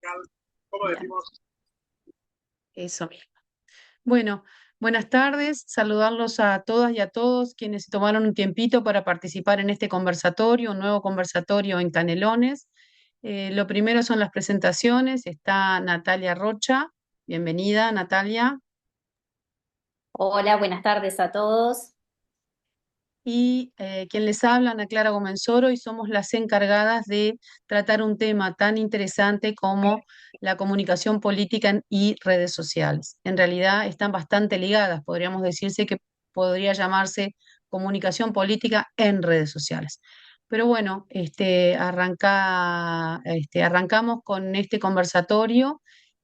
Ya, eso mismo. Bueno, buenas tardes. Saludarlos a todas y a todos quienes se tomaron un tiempito para participar en este conversatorio, un nuevo conversatorio en Canelones. Lo primero son las presentaciones. Está Natalia Rocha. Bienvenida, Natalia. Hola, buenas tardes a todos. Y quien les habla, Ana Clara Gomenzoro, y somos las encargadas de tratar un tema tan interesante como la comunicación política y redes sociales. En realidad están bastante ligadas, podríamos decirse que podría llamarse comunicación política en redes sociales. Pero bueno, arrancamos con este conversatorio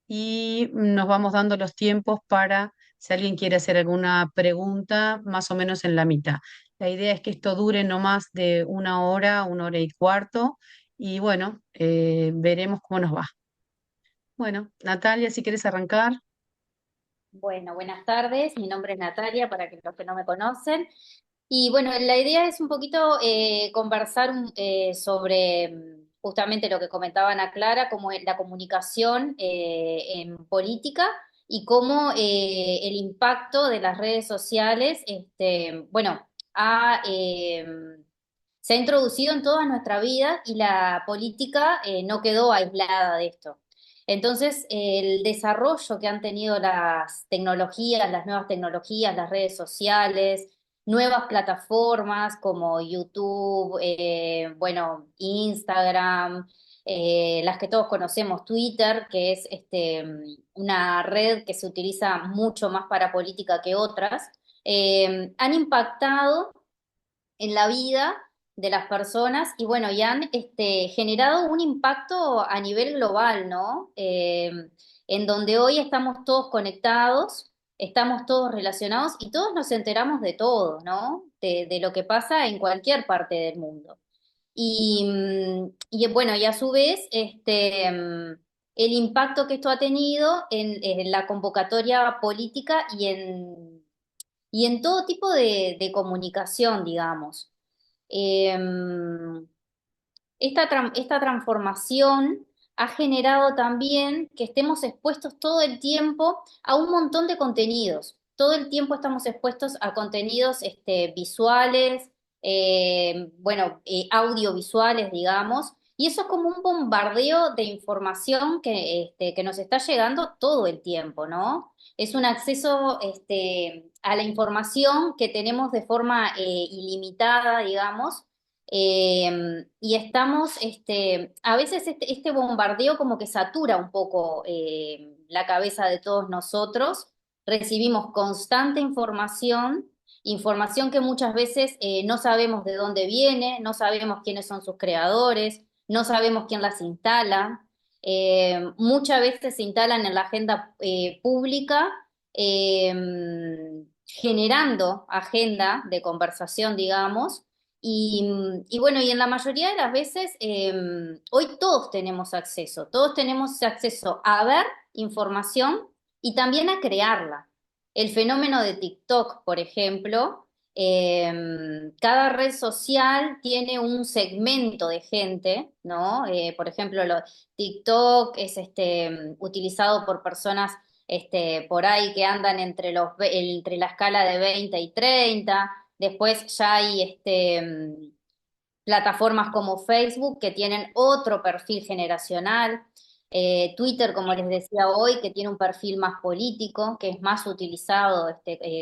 y nos vamos dando los tiempos para si alguien quiere hacer alguna pregunta, más o menos en la mitad. La idea es que esto dure no más de una hora y cuarto, y bueno, veremos cómo nos va. Bueno, Natalia, si quieres arrancar. Bueno, buenas tardes. Mi nombre es Natalia, para que los que no me conocen. Y bueno, la idea es un poquito conversar sobre justamente lo que comentaba Ana Clara, como es la comunicación en política y cómo el impacto de las redes sociales, bueno, se ha introducido en toda nuestra vida y la política no quedó aislada de esto. Entonces, el desarrollo que han tenido las tecnologías, las nuevas tecnologías, las redes sociales, nuevas plataformas como YouTube, bueno, Instagram, las que todos conocemos, Twitter, que es una red que se utiliza mucho más para política que otras, han impactado en la vida de las personas y bueno, y han generado un impacto a nivel global, ¿no? En donde hoy estamos todos conectados, estamos todos relacionados y todos nos enteramos de todo, ¿no? De lo que pasa en cualquier parte del mundo. Y bueno, y a su vez, el impacto que esto ha tenido en la convocatoria política y en todo tipo de comunicación, digamos. Eh, esta transformación ha generado también que estemos expuestos todo el tiempo a un montón de contenidos. Todo el tiempo estamos expuestos a contenidos visuales, bueno, audiovisuales, digamos, y eso es como un bombardeo de información que nos está llegando todo el tiempo, ¿no? Es un acceso a la información que tenemos de forma ilimitada, digamos, y estamos, a veces este bombardeo como que satura un poco la cabeza de todos nosotros. Recibimos constante información, información que muchas veces no sabemos de dónde viene, no sabemos quiénes son sus creadores, no sabemos quién las instala. Muchas veces se instalan en la agenda pública, generando agenda de conversación, digamos. Y bueno, y en la mayoría de las veces, hoy todos tenemos acceso a ver información y también a crearla. El fenómeno de TikTok, por ejemplo, cada red social tiene un segmento de gente, ¿no? Por ejemplo, TikTok es utilizado por personas por ahí que andan entre la escala de 20 y 30. Después ya hay plataformas como Facebook que tienen otro perfil generacional. Twitter, como les decía hoy, que tiene un perfil más político, que es más utilizado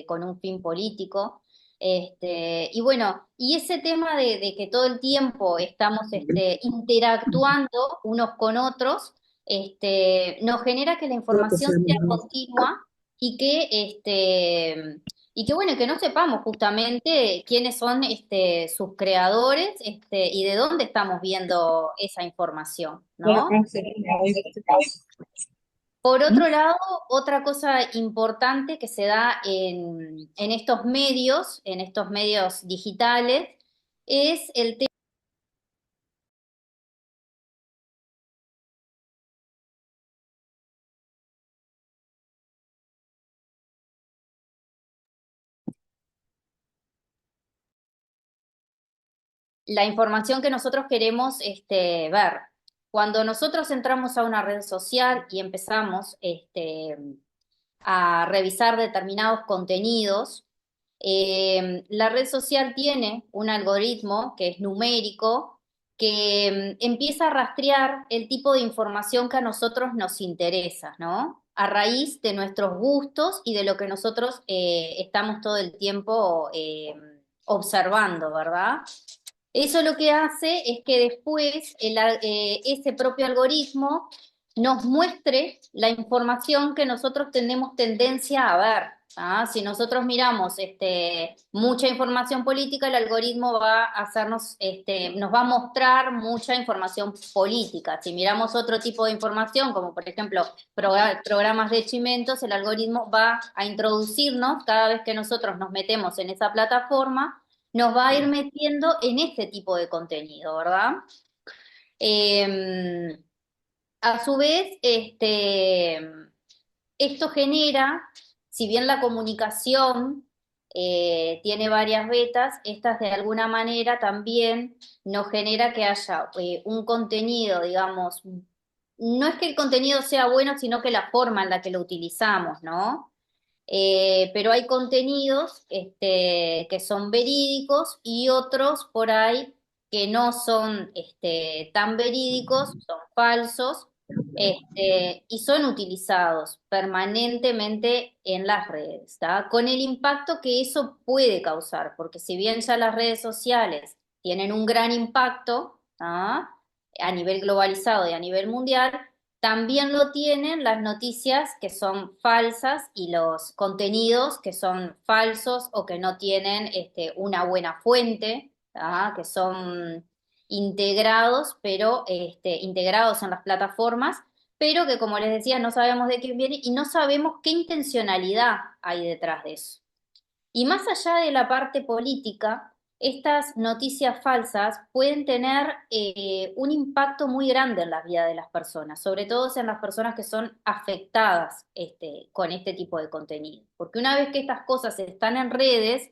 con un fin político. Y bueno, y ese tema de que todo el tiempo estamos interactuando unos con otros, nos genera que la información sea continua y y que bueno, que no sepamos justamente quiénes son sus creadores y de dónde estamos viendo esa información, ¿no? Por otro lado, otra cosa importante que se da en estos medios digitales, es el tema. La información que nosotros queremos ver. Cuando nosotros entramos a una red social y empezamos a revisar determinados contenidos, la red social tiene un algoritmo que es numérico, que empieza a rastrear el tipo de información que a nosotros nos interesa, ¿no? A raíz de nuestros gustos y de lo que nosotros estamos todo el tiempo observando, ¿verdad? Eso lo que hace es que después ese propio algoritmo nos muestre la información que nosotros tenemos tendencia a ver. ¿Ah? Si nosotros miramos mucha información política, el algoritmo va a hacernos, nos va a mostrar mucha información política. Si miramos otro tipo de información, como por ejemplo programas de chimentos, el algoritmo va a introducirnos cada vez que nosotros nos metemos en esa plataforma, nos va a ir metiendo en este tipo de contenido, ¿verdad? Eh, a su vez, esto genera, si bien la comunicación tiene varias vetas, estas de alguna manera también nos genera que haya un contenido, digamos, no es que el contenido sea bueno, sino que la forma en la que lo utilizamos, ¿no? Pero hay contenidos que son verídicos y otros por ahí que no son tan verídicos, son falsos, y son utilizados permanentemente en las redes, ¿tá? Con el impacto que eso puede causar, porque si bien ya las redes sociales tienen un gran impacto, ¿tá? A nivel globalizado y a nivel mundial, también lo tienen las noticias que son falsas y los contenidos que son falsos o que no tienen una buena fuente, ¿tá? Que son integrados, pero integrados en las plataformas, pero que como les decía, no sabemos de quién viene y no sabemos qué intencionalidad hay detrás de eso. Y más allá de la parte política, estas noticias falsas pueden tener un impacto muy grande en la vida de las personas, sobre todo en las personas que son afectadas con este tipo de contenido. Porque una vez que estas cosas están en redes,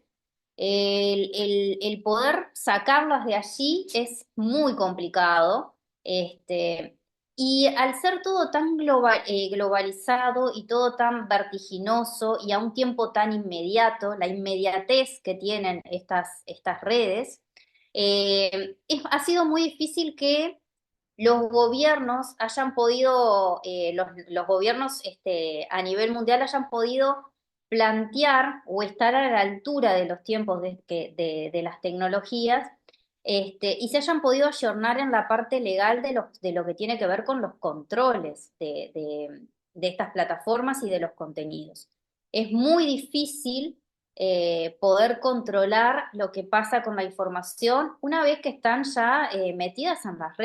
el poder sacarlas de allí es muy complicado. Y al ser todo tan globalizado y todo tan vertiginoso y a un tiempo tan inmediato, la inmediatez que tienen estas redes, ha sido muy difícil que los gobiernos hayan podido, los gobiernos a nivel mundial hayan podido plantear o estar a la altura de los tiempos de las tecnologías, y se hayan podido ayornar en la parte legal de lo que tiene que ver con los controles de estas plataformas y de los contenidos. Es muy difícil poder controlar lo que pasa con la información una vez que están ya metidas en las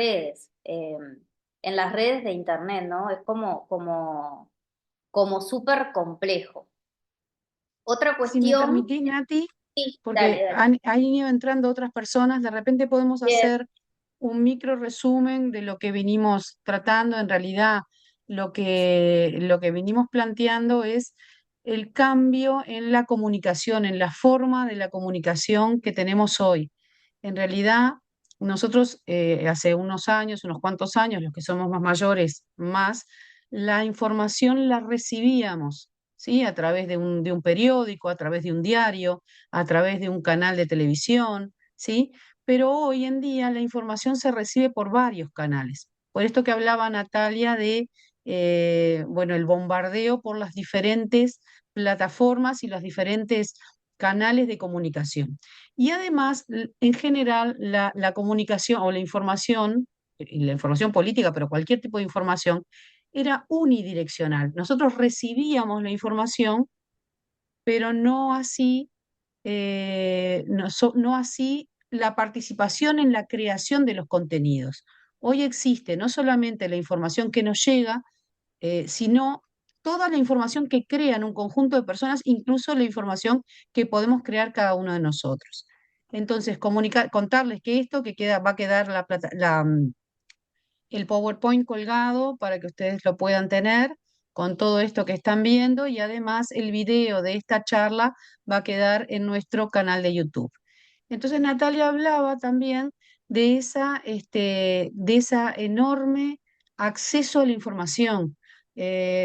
redes de Internet, ¿no? Es como súper complejo. Otra Si me cuestión, permitís, Nati, sí, dale, porque dale. han ido entrando otras personas, de repente podemos Bien. hacer un micro resumen de lo que vinimos tratando. En realidad, lo que vinimos planteando es el cambio en la comunicación, en la forma de la comunicación que tenemos hoy. En realidad, nosotros hace unos años, unos cuantos años, los que somos más mayores, más, la información la recibíamos. ¿Sí? A través de un periódico, a través de un diario, a través de un canal de televisión, ¿sí? Pero hoy en día la información se recibe por varios canales. Por esto que hablaba Natalia de, bueno, el bombardeo por las diferentes plataformas y los diferentes canales de comunicación. Y además, en general, la comunicación o y la información política, pero cualquier tipo de información, era unidireccional. Nosotros recibíamos la información, pero no así, no así la participación en la creación de los contenidos. Hoy existe no solamente la información que nos llega, sino toda la información que crean un conjunto de personas, incluso la información que podemos crear cada uno de nosotros. Entonces, contarles que esto va a quedar el PowerPoint colgado para que ustedes lo puedan tener con todo esto que están viendo, y además el video de esta charla va a quedar en nuestro canal de YouTube. Entonces Natalia hablaba también de esa enorme acceso a la información.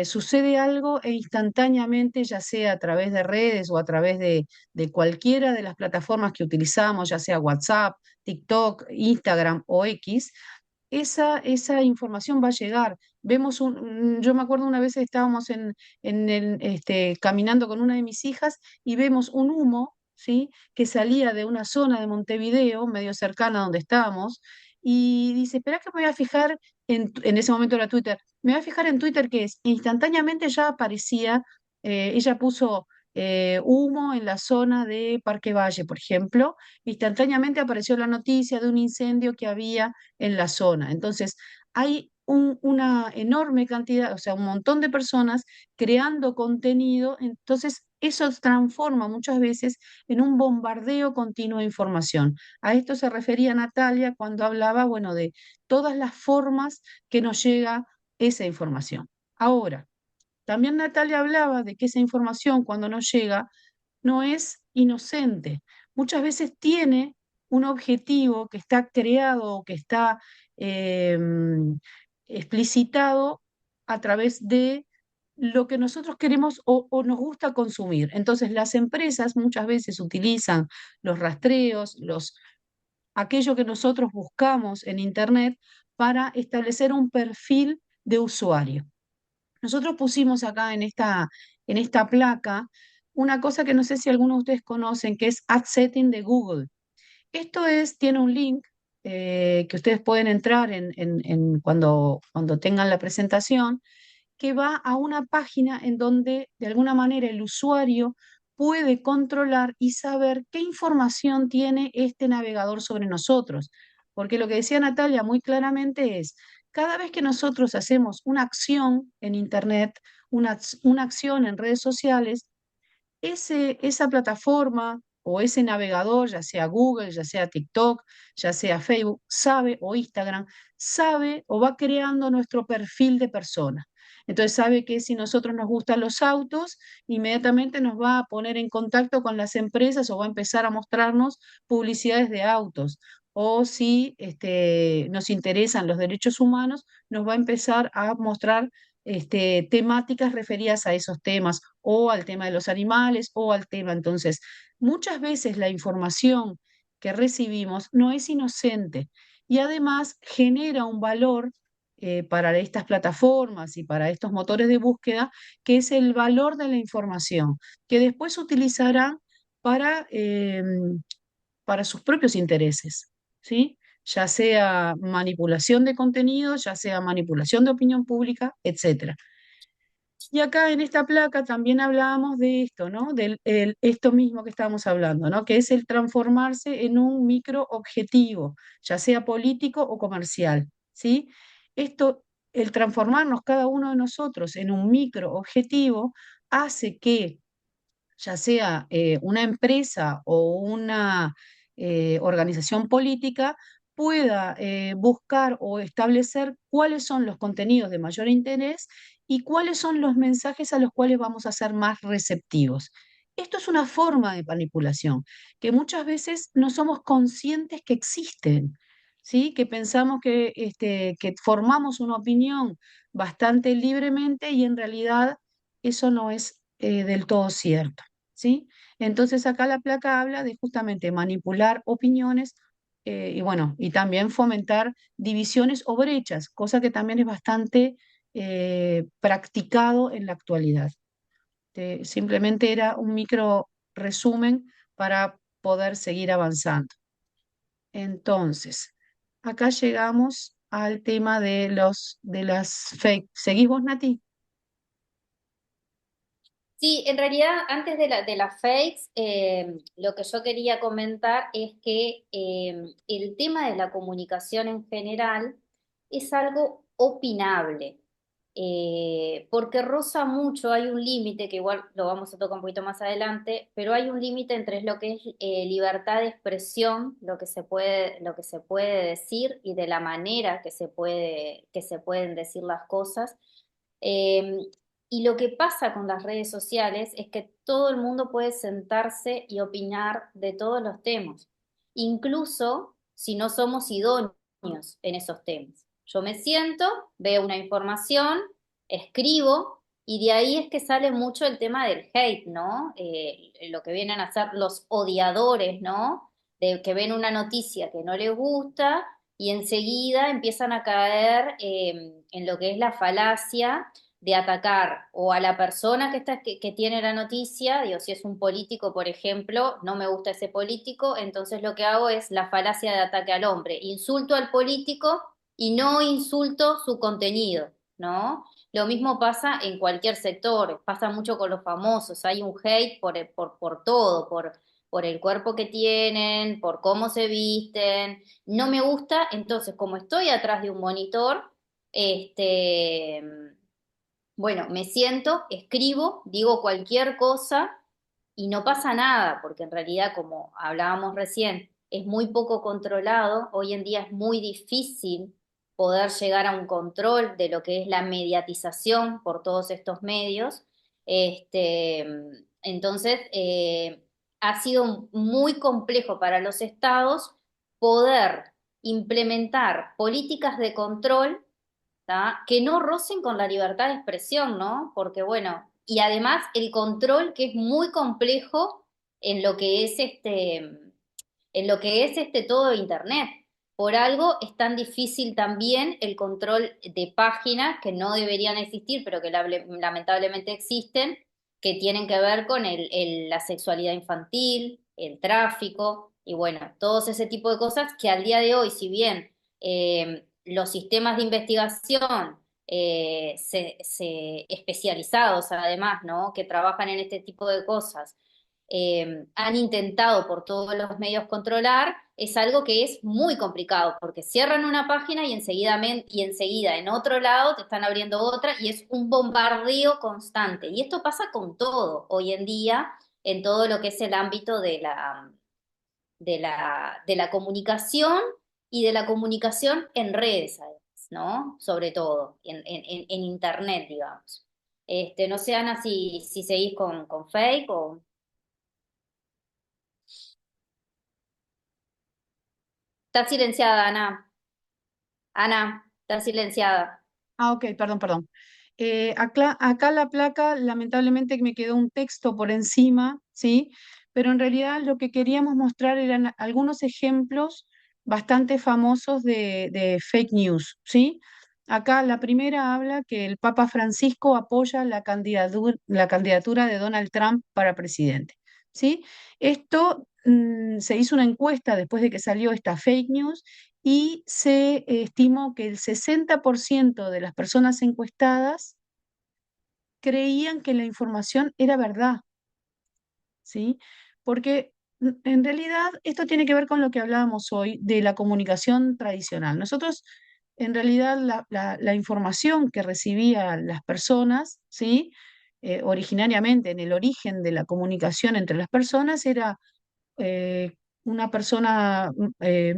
Sucede algo e instantáneamente, ya sea a través de redes o a través de cualquiera de las plataformas que utilizamos, ya sea WhatsApp, TikTok, Instagram o X, esa información va a llegar. Yo me acuerdo una vez estábamos caminando con una de mis hijas y vemos un humo, ¿sí? Que salía de una zona de Montevideo, medio cercana a donde estábamos, y dice, espera que me voy a fijar, en ese momento era Twitter, me voy a fijar en Twitter qué es. E instantáneamente ya aparecía, ella puso humo en la zona de Parque Valle, por ejemplo, instantáneamente apareció la noticia de un incendio que había en la zona. Entonces, hay una enorme cantidad, o sea, un montón de personas creando contenido, entonces eso se transforma muchas veces en un bombardeo continuo de información. A esto se refería Natalia cuando hablaba, bueno, de todas las formas que nos llega esa información. Ahora, también Natalia hablaba de que esa información cuando nos llega no es inocente. Muchas veces tiene un objetivo que está creado o que está eh, explicitado a través de lo que nosotros queremos o nos gusta consumir. Entonces, las empresas muchas veces utilizan los rastreos, aquello que nosotros buscamos en Internet para establecer un perfil de usuario. Nosotros pusimos acá en esta placa una cosa que no sé si algunos de ustedes conocen, que es Ad Setting de Google. Tiene un link que ustedes pueden entrar cuando tengan la presentación, que va a una página en donde de alguna manera el usuario puede controlar y saber qué información tiene este navegador sobre nosotros. Porque lo que decía Natalia muy claramente es, cada vez que nosotros hacemos una acción en Internet, una acción en redes sociales, esa plataforma o ese navegador, ya sea Google, ya sea TikTok, ya sea Facebook, sabe, o Instagram, sabe o va creando nuestro perfil de persona. Entonces sabe que si nosotros nos gustan los autos, inmediatamente nos va a poner en contacto con las empresas o va a empezar a mostrarnos publicidades de autos. O si nos interesan los derechos humanos, nos va a empezar a mostrar temáticas referidas a esos temas o al tema de los animales o al tema. Entonces, muchas veces la información que recibimos no es inocente y además genera un valor para estas plataformas y para estos motores de búsqueda, que es el valor de la información, que después utilizarán para, para sus propios intereses, ¿sí? Ya sea manipulación de contenidos, ya sea manipulación de opinión pública, etcétera. Y acá en esta placa también hablábamos de esto, ¿no? Esto mismo que estábamos hablando, ¿no? Que es el transformarse en un microobjetivo, ya sea político o comercial, ¿sí? Esto, el transformarnos cada uno de nosotros en un microobjetivo hace que ya sea una empresa o una organización política, pueda buscar o establecer cuáles son los contenidos de mayor interés y cuáles son los mensajes a los cuales vamos a ser más receptivos. Esto es una forma de manipulación que muchas veces no somos conscientes que existen, ¿sí? Que pensamos que formamos una opinión bastante libremente y en realidad eso no es del todo cierto. ¿Sí? Entonces acá la placa habla de justamente manipular opiniones y bueno, y también fomentar divisiones o brechas, cosa que también es bastante practicado en la actualidad. Simplemente era un micro resumen para poder seguir avanzando. Entonces, acá llegamos al tema de las fake. ¿Seguís vos, Nati? Sí, en realidad, antes de las fakes, lo que yo quería comentar es que el tema de la comunicación en general es algo opinable, porque roza mucho, hay un límite, que igual lo vamos a tocar un poquito más adelante, pero hay un límite entre lo que es libertad de expresión, lo que se puede decir y de la manera que se pueden decir las cosas. Eh, y lo que pasa con las redes sociales es que todo el mundo puede sentarse y opinar de todos los temas. Incluso si no somos idóneos en esos temas. Yo me siento, veo una información, escribo, y de ahí es que sale mucho el tema del hate, ¿no? Lo que vienen a ser los odiadores, ¿no? De que ven una noticia que no les gusta y enseguida empiezan a caer en lo que es la falacia de atacar o a la persona que tiene la noticia, digo, si es un político, por ejemplo, no me gusta ese político, entonces lo que hago es la falacia de ataque al hombre, insulto al político y no insulto su contenido, ¿no? Lo mismo pasa en cualquier sector, pasa mucho con los famosos, hay un hate por todo, por el cuerpo que tienen, por cómo se visten, no me gusta, entonces como estoy atrás de un monitor, este, bueno, me siento, escribo, digo cualquier cosa y no pasa nada, porque en realidad, como hablábamos recién, es muy poco controlado. Hoy en día es muy difícil poder llegar a un control de lo que es la mediatización por todos estos medios. Este, entonces, ha sido muy complejo para los estados poder implementar políticas de control, ¿tá? Que no rocen con la libertad de expresión, ¿no? Porque bueno, y además el control que es muy complejo en lo que es todo Internet. Por algo es tan difícil también el control de páginas que no deberían existir, pero que lamentablemente existen, que tienen que ver con la sexualidad infantil, el tráfico, y bueno, todos ese tipo de cosas que al día de hoy, si bien los sistemas de investigación especializados además, ¿no? Que trabajan en este tipo de cosas, han intentado por todos los medios controlar, es algo que es muy complicado, porque cierran una página y enseguida en otro lado te están abriendo otra y es un bombardeo constante. Y esto pasa con todo hoy en día, en todo lo que es el ámbito de la comunicación y de la comunicación en redes, además, ¿no? Sobre todo, en internet, digamos. No sé, Ana, si seguís con fake o... Está silenciada, Ana. Ana, está silenciada. Ah, ok, perdón, perdón. Acá la placa, lamentablemente que me quedó un texto por encima, ¿sí? Pero en realidad lo que queríamos mostrar eran algunos ejemplos bastante famosos de fake news, ¿sí? Acá la primera habla que el Papa Francisco apoya la candidatura de Donald Trump para presidente, ¿sí? Esto se hizo una encuesta después de que salió esta fake news y se estimó que el 60% de las personas encuestadas creían que la información era verdad, ¿sí? Porque en realidad esto tiene que ver con lo que hablábamos hoy de la comunicación tradicional. Nosotros, en realidad, la información que recibían las personas, ¿sí? Originariamente, en el origen de la comunicación entre las personas, era eh, una persona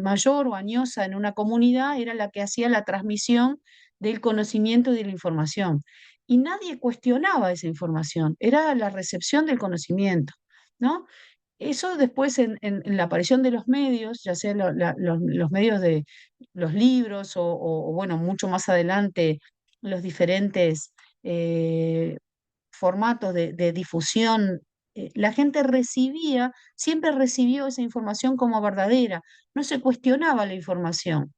mayor o añosa en una comunidad era la que hacía la transmisión del conocimiento y de la información. Y nadie cuestionaba esa información, era la recepción del conocimiento, ¿no? Eso después en la aparición de los medios, ya sea los medios de los libros bueno, mucho más adelante los diferentes formatos de difusión, la gente siempre recibió esa información como verdadera, no se cuestionaba la información.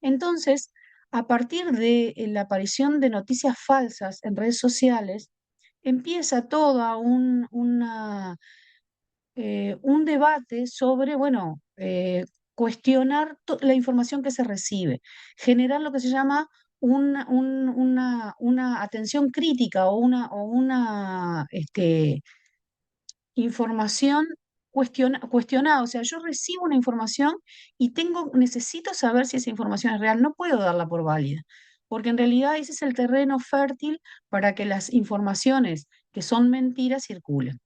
Entonces, a partir de la aparición de noticias falsas en redes sociales, empieza un debate sobre, bueno, cuestionar la información que se recibe, generar lo que se llama una atención crítica o una información cuestionada. O sea, yo recibo una información y necesito saber si esa información es real. No puedo darla por válida, porque en realidad ese es el terreno fértil para que las informaciones que son mentiras circulen.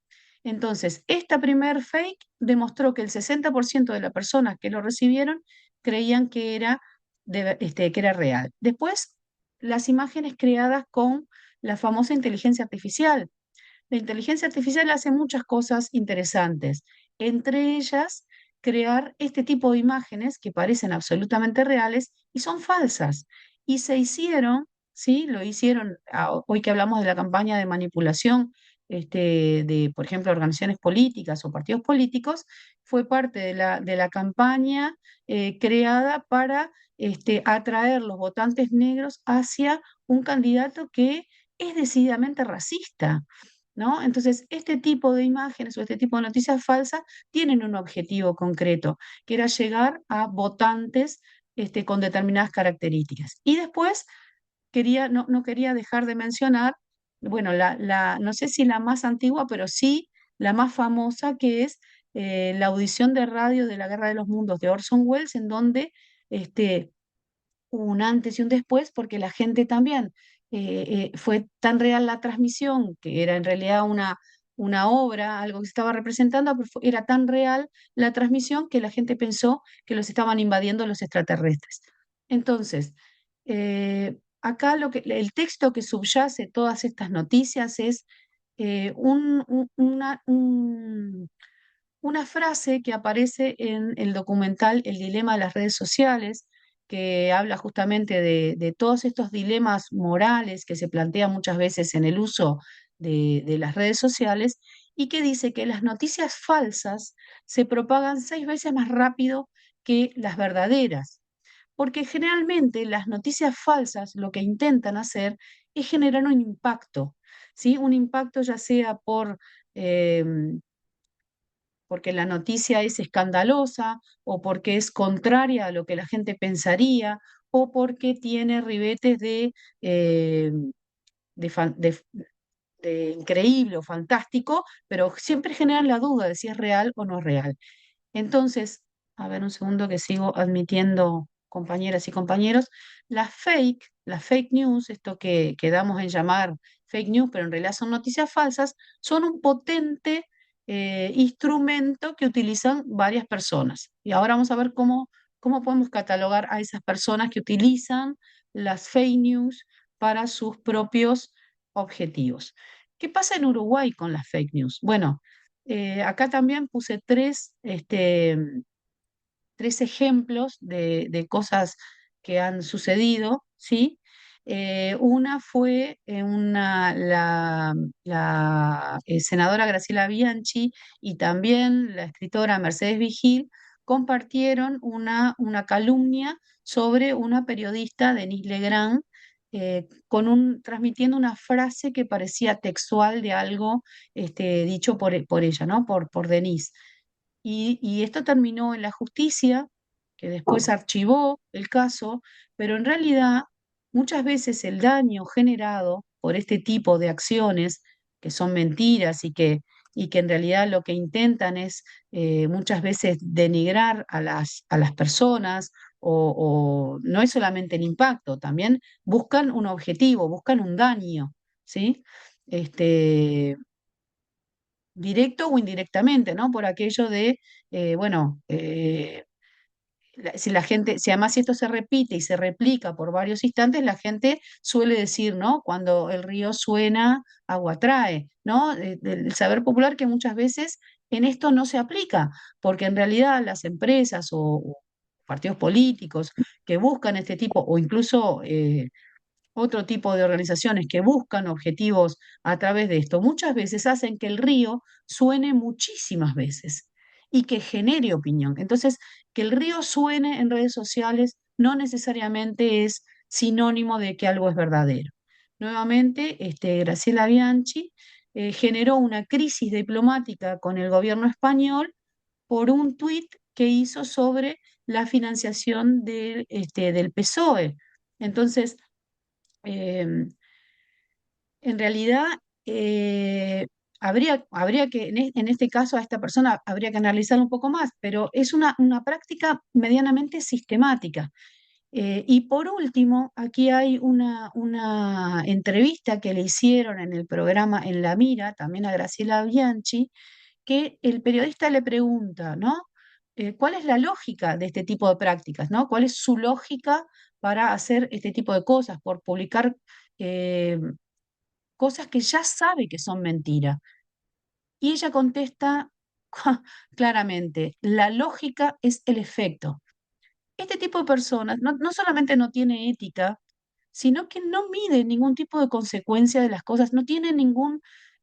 Entonces, esta primer fake demostró que el 60% de las personas que lo recibieron creían que era real. Después, las imágenes creadas con la famosa inteligencia artificial. La inteligencia artificial hace muchas cosas interesantes, entre ellas crear este tipo de imágenes que parecen absolutamente reales y son falsas. Y se hicieron, ¿sí? Lo hicieron, hoy que hablamos de la campaña de manipulación de, por ejemplo, organizaciones políticas o partidos políticos, fue parte de la campaña creada para atraer los votantes negros hacia un candidato que es decididamente racista. ¿No? Entonces, este tipo de imágenes o este tipo de noticias falsas tienen un objetivo concreto, que era llegar a votantes con determinadas características. Y después no quería dejar de mencionar, bueno, no sé si la más antigua, pero sí la más famosa, que es la audición de radio de la Guerra de los Mundos de Orson Welles, en donde este, un antes y un después, porque la gente también fue tan real la transmisión, que era en realidad una obra, algo que se estaba representando, pero era tan real la transmisión que la gente pensó que los estaban invadiendo los extraterrestres. Entonces, acá el texto que subyace todas estas noticias es una frase que aparece en el documental El dilema de las redes sociales, que habla justamente de todos estos dilemas morales que se plantean muchas veces en el uso de las redes sociales, y que dice que las noticias falsas se propagan 6 veces más rápido que las verdaderas, porque generalmente las noticias falsas lo que intentan hacer es generar un impacto, ¿sí? Un impacto ya sea em, porque la noticia es escandalosa o porque es contraria a lo que la gente pensaría o porque tiene ribetes eh, de increíble o fantástico, pero siempre generan la duda de si es real o no es real. Entonces, a ver un segundo que sigo admitiendo compañeras y compañeros, las fake news, esto que damos en llamar fake news, pero en realidad son noticias falsas, son un potente instrumento que utilizan varias personas. Y ahora vamos a ver cómo podemos catalogar a esas personas que utilizan las fake news para sus propios objetivos. ¿Qué pasa en Uruguay con las fake news? Bueno, acá también puse tres ejemplos de cosas que han sucedido, ¿sí? Una fue la senadora Graciela Bianchi y también la escritora Mercedes Vigil compartieron una calumnia sobre una periodista, Denise Legrand, transmitiendo una frase que parecía textual de algo dicho por ella, ¿no? Por Denise. Y esto terminó en la justicia, que después archivó el caso, pero en realidad muchas veces el daño generado por este tipo de acciones, que son mentiras y que en realidad lo que intentan es muchas veces denigrar a las personas, o no es solamente el impacto, también buscan un objetivo, buscan un daño, ¿sí? Este, directo o indirectamente, ¿no? Por aquello de, bueno, si la gente, si además esto se repite y se replica por varios instantes, la gente suele decir, ¿no? Cuando el río suena, agua trae, ¿no? El saber popular que muchas veces en esto no se aplica, porque en realidad las empresas o partidos políticos que buscan este tipo, o incluso otro tipo de organizaciones que buscan objetivos a través de esto, muchas veces hacen que el río suene muchísimas veces y que genere opinión. Entonces, que el río suene en redes sociales no necesariamente es sinónimo de que algo es verdadero. Nuevamente, Graciela Bianchi generó una crisis diplomática con el gobierno español por un tuit que hizo sobre la financiación del PSOE. Entonces, eh, en realidad, eh, habría que, en este caso, a esta persona habría que analizarlo un poco más, pero es una práctica medianamente sistemática. Y por último, aquí hay una entrevista que le hicieron en el programa En la Mira, también a Graciela Bianchi, que el periodista le pregunta, ¿no? ¿Cuál es la lógica de este tipo de prácticas, ¿no? ¿Cuál es su lógica para hacer este tipo de cosas, por publicar eh, cosas que ya sabe que son mentiras? Y ella contesta claramente, la lógica es el efecto. Este tipo de personas no solamente no tiene ética, sino que no mide ningún tipo de consecuencia de las cosas,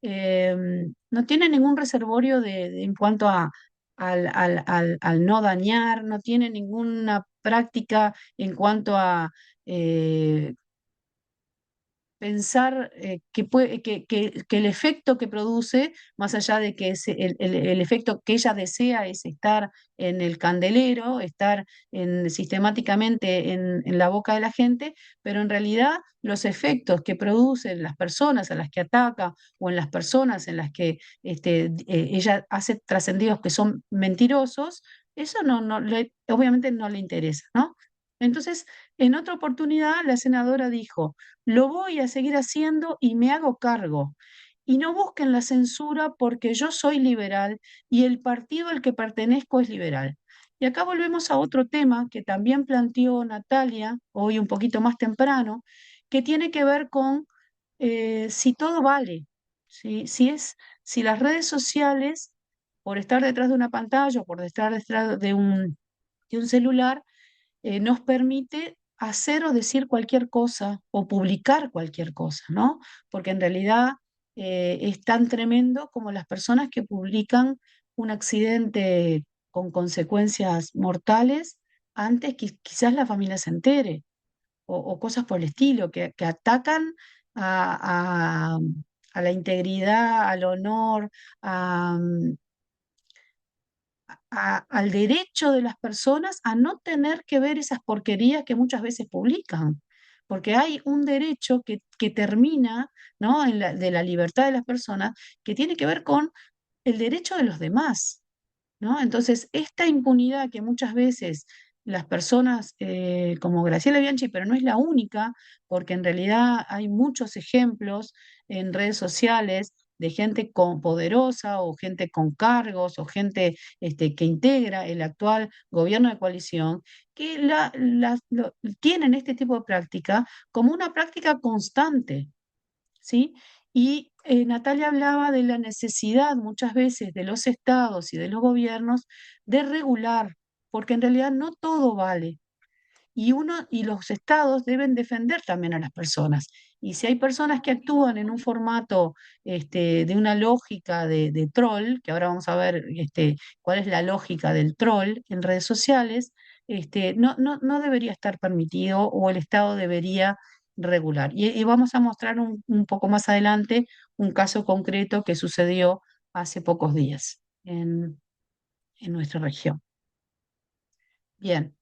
eh, no tiene ningún reservorio en cuanto al no dañar, no tiene ninguna práctica en cuanto a pensar que el efecto que produce, más allá de que el efecto que ella desea es estar en el candelero, estar sistemáticamente en la boca de la gente, pero en realidad los efectos que producen las personas a las que ataca o en las personas en las que ella hace trascendidos que son mentirosos, eso obviamente no le interesa, ¿no? Entonces, en otra oportunidad, la senadora dijo, lo voy a seguir haciendo y me hago cargo. Y no busquen la censura porque yo soy liberal y el partido al que pertenezco es liberal. Y acá volvemos a otro tema que también planteó Natalia, hoy un poquito más temprano, que tiene que ver con si todo vale, si las redes sociales, por estar detrás de una pantalla o por estar detrás de un celular, nos permite hacer o decir cualquier cosa o publicar cualquier cosa, ¿no? Porque en realidad es tan tremendo como las personas que publican un accidente con consecuencias mortales antes que quizás la familia se entere, o cosas por el estilo, que atacan a, a- a la integridad, al honor, al derecho de las personas a no tener que ver esas porquerías que muchas veces publican, porque hay un derecho que termina, ¿no? De la libertad de las personas, que tiene que ver con el derecho de los demás, ¿no? Entonces, esta impunidad que muchas veces las personas, como Graciela Bianchi, pero no es la única, porque en realidad hay muchos ejemplos en redes sociales de gente poderosa o gente con cargos o gente que integra el actual gobierno de coalición, que tienen este tipo de práctica como una práctica constante. ¿Sí? Y Natalia hablaba de la necesidad muchas veces de los estados y de los gobiernos de regular, porque en realidad no todo vale. Y los estados deben defender también a las personas. Y si hay personas que actúan en un formato de una lógica de troll, que ahora vamos a ver cuál es la lógica del troll en redes sociales, no debería estar permitido o el Estado debería regular. Y vamos a mostrar un poco más adelante un caso concreto que sucedió hace pocos días en nuestra región. Bien,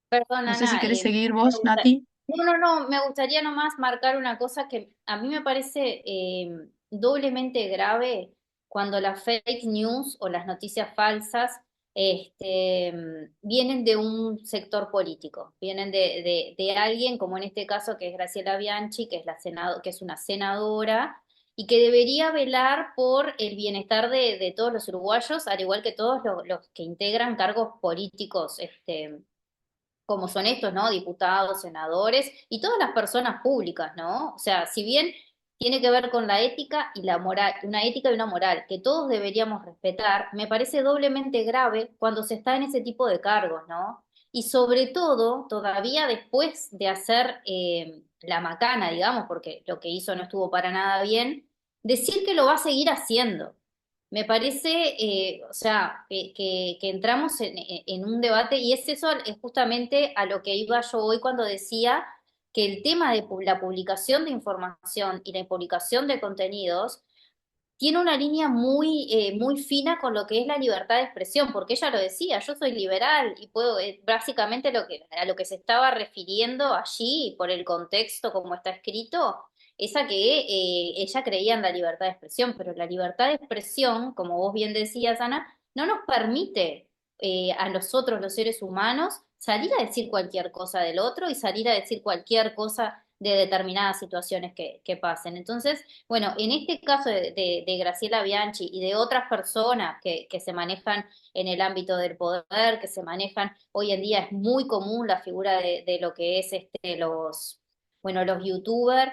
Perdón, no sé si Ana, querés seguir vos, me gusta- Nati. no, me gustaría nomás marcar una cosa que a mí me parece doblemente grave cuando las fake news o las noticias falsas vienen de un sector político, vienen de alguien como en este caso que es Graciela Bianchi, que es que es una senadora y que debería velar por el bienestar de todos los uruguayos, al igual que todos los que integran cargos políticos, como son estos, ¿no? Diputados, senadores y todas las personas públicas, ¿no? O sea, si bien tiene que ver con la ética y la moral, una ética y una moral que todos deberíamos respetar, me parece doblemente grave cuando se está en ese tipo de cargos, ¿no? Y sobre todo, todavía después de hacer la macana, digamos, porque lo que hizo no estuvo para nada bien, decir que lo va a seguir haciendo. Me parece, o sea, que entramos en un debate y es eso, es justamente a lo que iba yo hoy cuando decía que el tema de la publicación de información y la publicación de contenidos tiene una línea muy fina con lo que es la libertad de expresión, porque ella lo decía, yo soy liberal y puedo, básicamente a lo que se estaba refiriendo allí, por el contexto como está escrito, es a que ella creía en la libertad de expresión, pero la libertad de expresión, como vos bien decías, Ana, no nos permite a nosotros, los seres humanos, salir a decir cualquier cosa del otro y salir a decir cualquier cosa de determinadas situaciones que pasen. Entonces, bueno, en este caso de Graciela Bianchi y de otras personas que se manejan en el ámbito del poder, que se manejan, hoy en día es muy común la figura de lo que es bueno, los youtubers,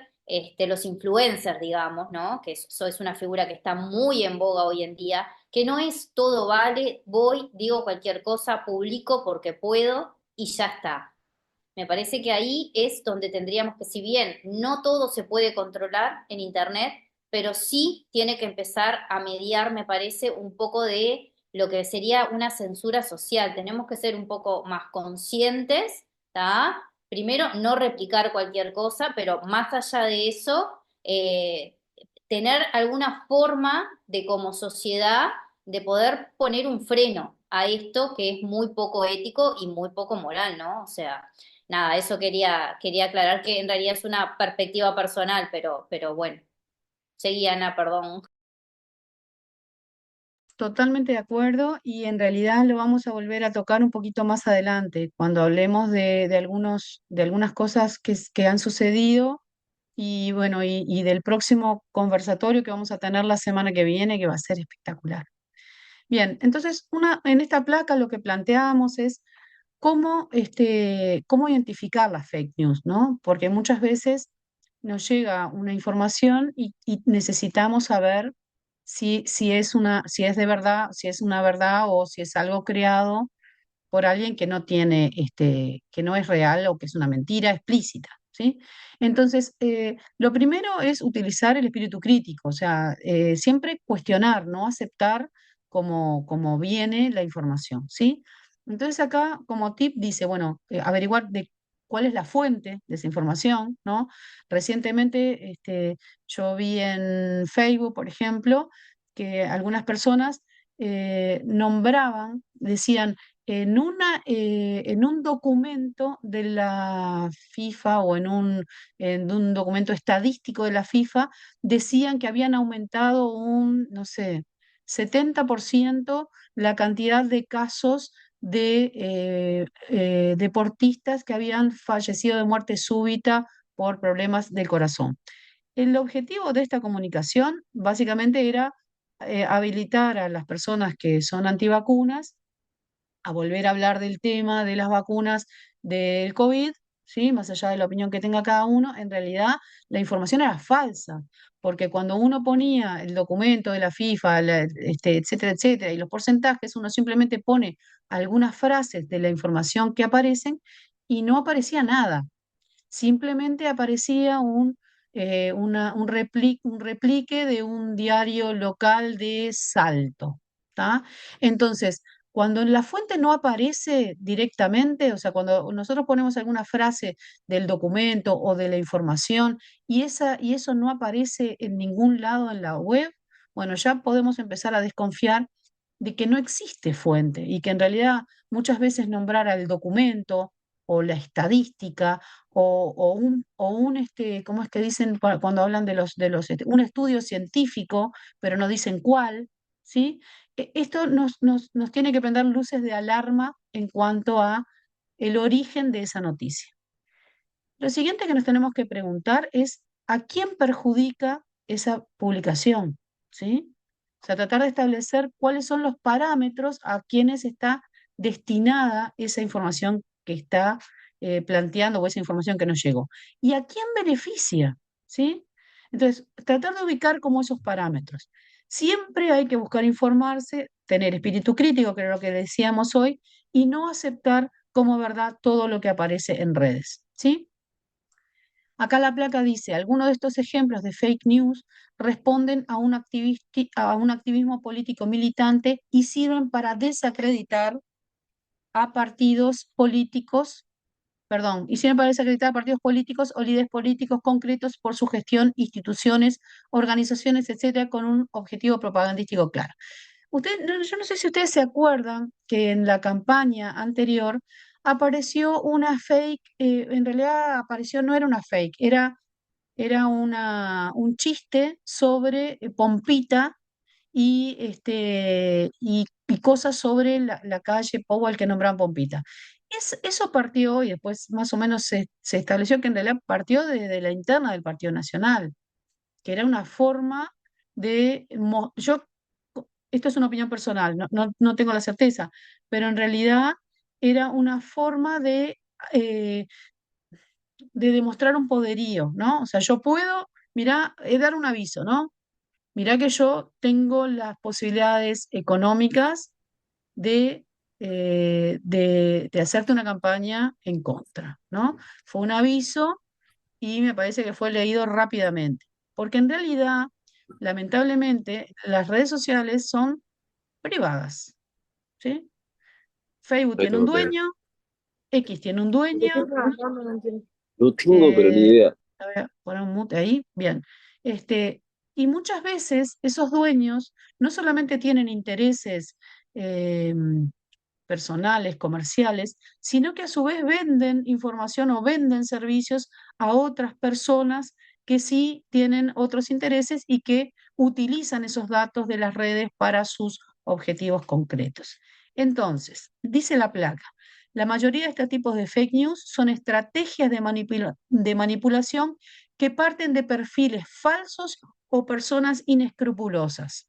los influencers, digamos, ¿no? Que eso es una figura que está muy en boga hoy en día, que no es todo vale, voy, digo cualquier cosa, publico porque puedo y ya está. Me parece que ahí es donde tendríamos que, si bien no todo se puede controlar en Internet, pero sí tiene que empezar a mediar, me parece, un poco de lo que sería una censura social. Tenemos que ser un poco más conscientes, ¿tá? Primero, no replicar cualquier cosa, pero más allá de eso, tener alguna forma de como sociedad de poder poner un freno a esto que es muy poco ético y muy poco moral, ¿no? O sea, nada, eso quería aclarar que en realidad es una perspectiva personal, pero bueno, seguí Ana, perdón. Totalmente de acuerdo y en realidad lo vamos a volver a tocar un poquito más adelante, cuando hablemos de algunas cosas que han sucedido y bueno, y del próximo conversatorio que vamos a tener la semana que viene, que va a ser espectacular. Bien, entonces en esta placa lo que planteábamos es cómo identificar las fake news, ¿no? Porque muchas veces nos llega una información y necesitamos saber si es de verdad, si es una verdad o si es algo creado por alguien que no tiene, que no es real o que es una mentira explícita, ¿sí? Entonces, lo primero es utilizar el espíritu crítico, o sea, siempre cuestionar, no aceptar como viene la información, ¿sí? Entonces acá como tip dice, bueno, averiguar de cuál es la fuente de esa información, ¿no? Recientemente yo vi en Facebook, por ejemplo, que algunas personas nombraban, decían, en un documento de la FIFA o en un documento estadístico de la FIFA, decían que habían aumentado no sé, 70% la cantidad de casos de deportistas que habían fallecido de muerte súbita por problemas del corazón. El objetivo de esta comunicación básicamente era habilitar a las personas que son antivacunas a volver a hablar del tema de las vacunas del COVID, ¿sí? Más allá de la opinión que tenga cada uno, en realidad la información era falsa, porque cuando uno ponía el documento de la FIFA, etcétera, etcétera, y los porcentajes, uno simplemente pone algunas frases de la información que aparecen y no aparecía nada. Simplemente aparecía un replique de un diario local de Salto, ¿tá? Entonces, cuando en la fuente no aparece directamente, o sea, cuando nosotros ponemos alguna frase del documento o de la información y eso no aparece en ningún lado en la web, bueno, ya podemos empezar a desconfiar de que no existe fuente y que en realidad muchas veces nombrar al documento o la estadística ¿cómo es que dicen cuando hablan un estudio científico, pero no dicen cuál, ¿sí? Esto nos tiene que prender luces de alarma en cuanto a el origen de esa noticia. Lo siguiente que nos tenemos que preguntar es ¿a quién perjudica esa publicación? ¿Sí? O sea, tratar de establecer cuáles son los parámetros a quienes está destinada esa información que está planteando o esa información que nos llegó. ¿Y a quién beneficia? ¿Sí? Entonces, tratar de ubicar como esos parámetros. Siempre hay que buscar informarse, tener espíritu crítico, que era lo que decíamos hoy, y no aceptar como verdad todo lo que aparece en redes. ¿Sí? Acá la placa dice, algunos de estos ejemplos de fake news responden a un activismo político militante y sirven para desacreditar a partidos políticos, perdón, y sirven para desacreditar a partidos políticos o líderes políticos concretos por su gestión, instituciones, organizaciones, etcétera, con un objetivo propagandístico claro. Yo no sé si ustedes se acuerdan que en la campaña anterior apareció una fake, en realidad apareció, no era una fake, era un chiste sobre Pompita y cosas sobre la calle Powell que nombraban Pompita. Eso partió y después más o menos se estableció que en realidad partió de la interna del Partido Nacional, que era una forma esto es una opinión personal, no tengo la certeza, pero en realidad era una forma de eh, de demostrar un poderío, ¿no? O sea, yo puedo, mirá, dar un aviso, ¿no? Mirá que yo tengo las posibilidades económicas de, de hacerte una campaña en contra, ¿no? Fue un aviso y me parece que fue leído rápidamente, porque en realidad, lamentablemente, las redes sociales son privadas, ¿sí? Facebook Ahí tiene un tengo que... dueño, X tiene un ¿De qué dueño, estás hablando? No entiendo. No tengo, pero ni eh, idea. voy a poner un mute ahí, bien. Y muchas veces esos dueños no solamente tienen intereses eh, personales, comerciales, sino que a su vez venden información o venden servicios a otras personas que sí tienen otros intereses y que utilizan esos datos de las redes para sus objetivos concretos. Entonces, dice la placa, la mayoría de estos tipos de fake news son estrategias de manipulación que parten de perfiles falsos o personas inescrupulosas.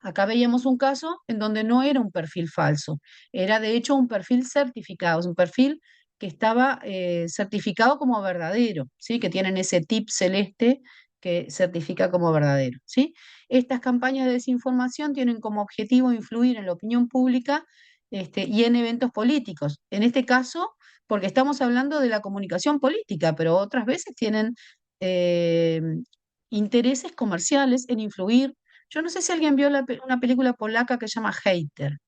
Acá veíamos un caso en donde no era un perfil falso, era de hecho un perfil certificado, es un perfil que estaba certificado como verdadero, ¿sí? Que tienen ese tip celeste que certifica como verdadero, ¿sí? Estas campañas de desinformación tienen como objetivo influir en la opinión pública y en eventos políticos. En este caso, porque estamos hablando de la comunicación política, pero otras veces tienen eh, intereses comerciales en influir. Yo no sé si alguien vio una película polaca que se llama Hater,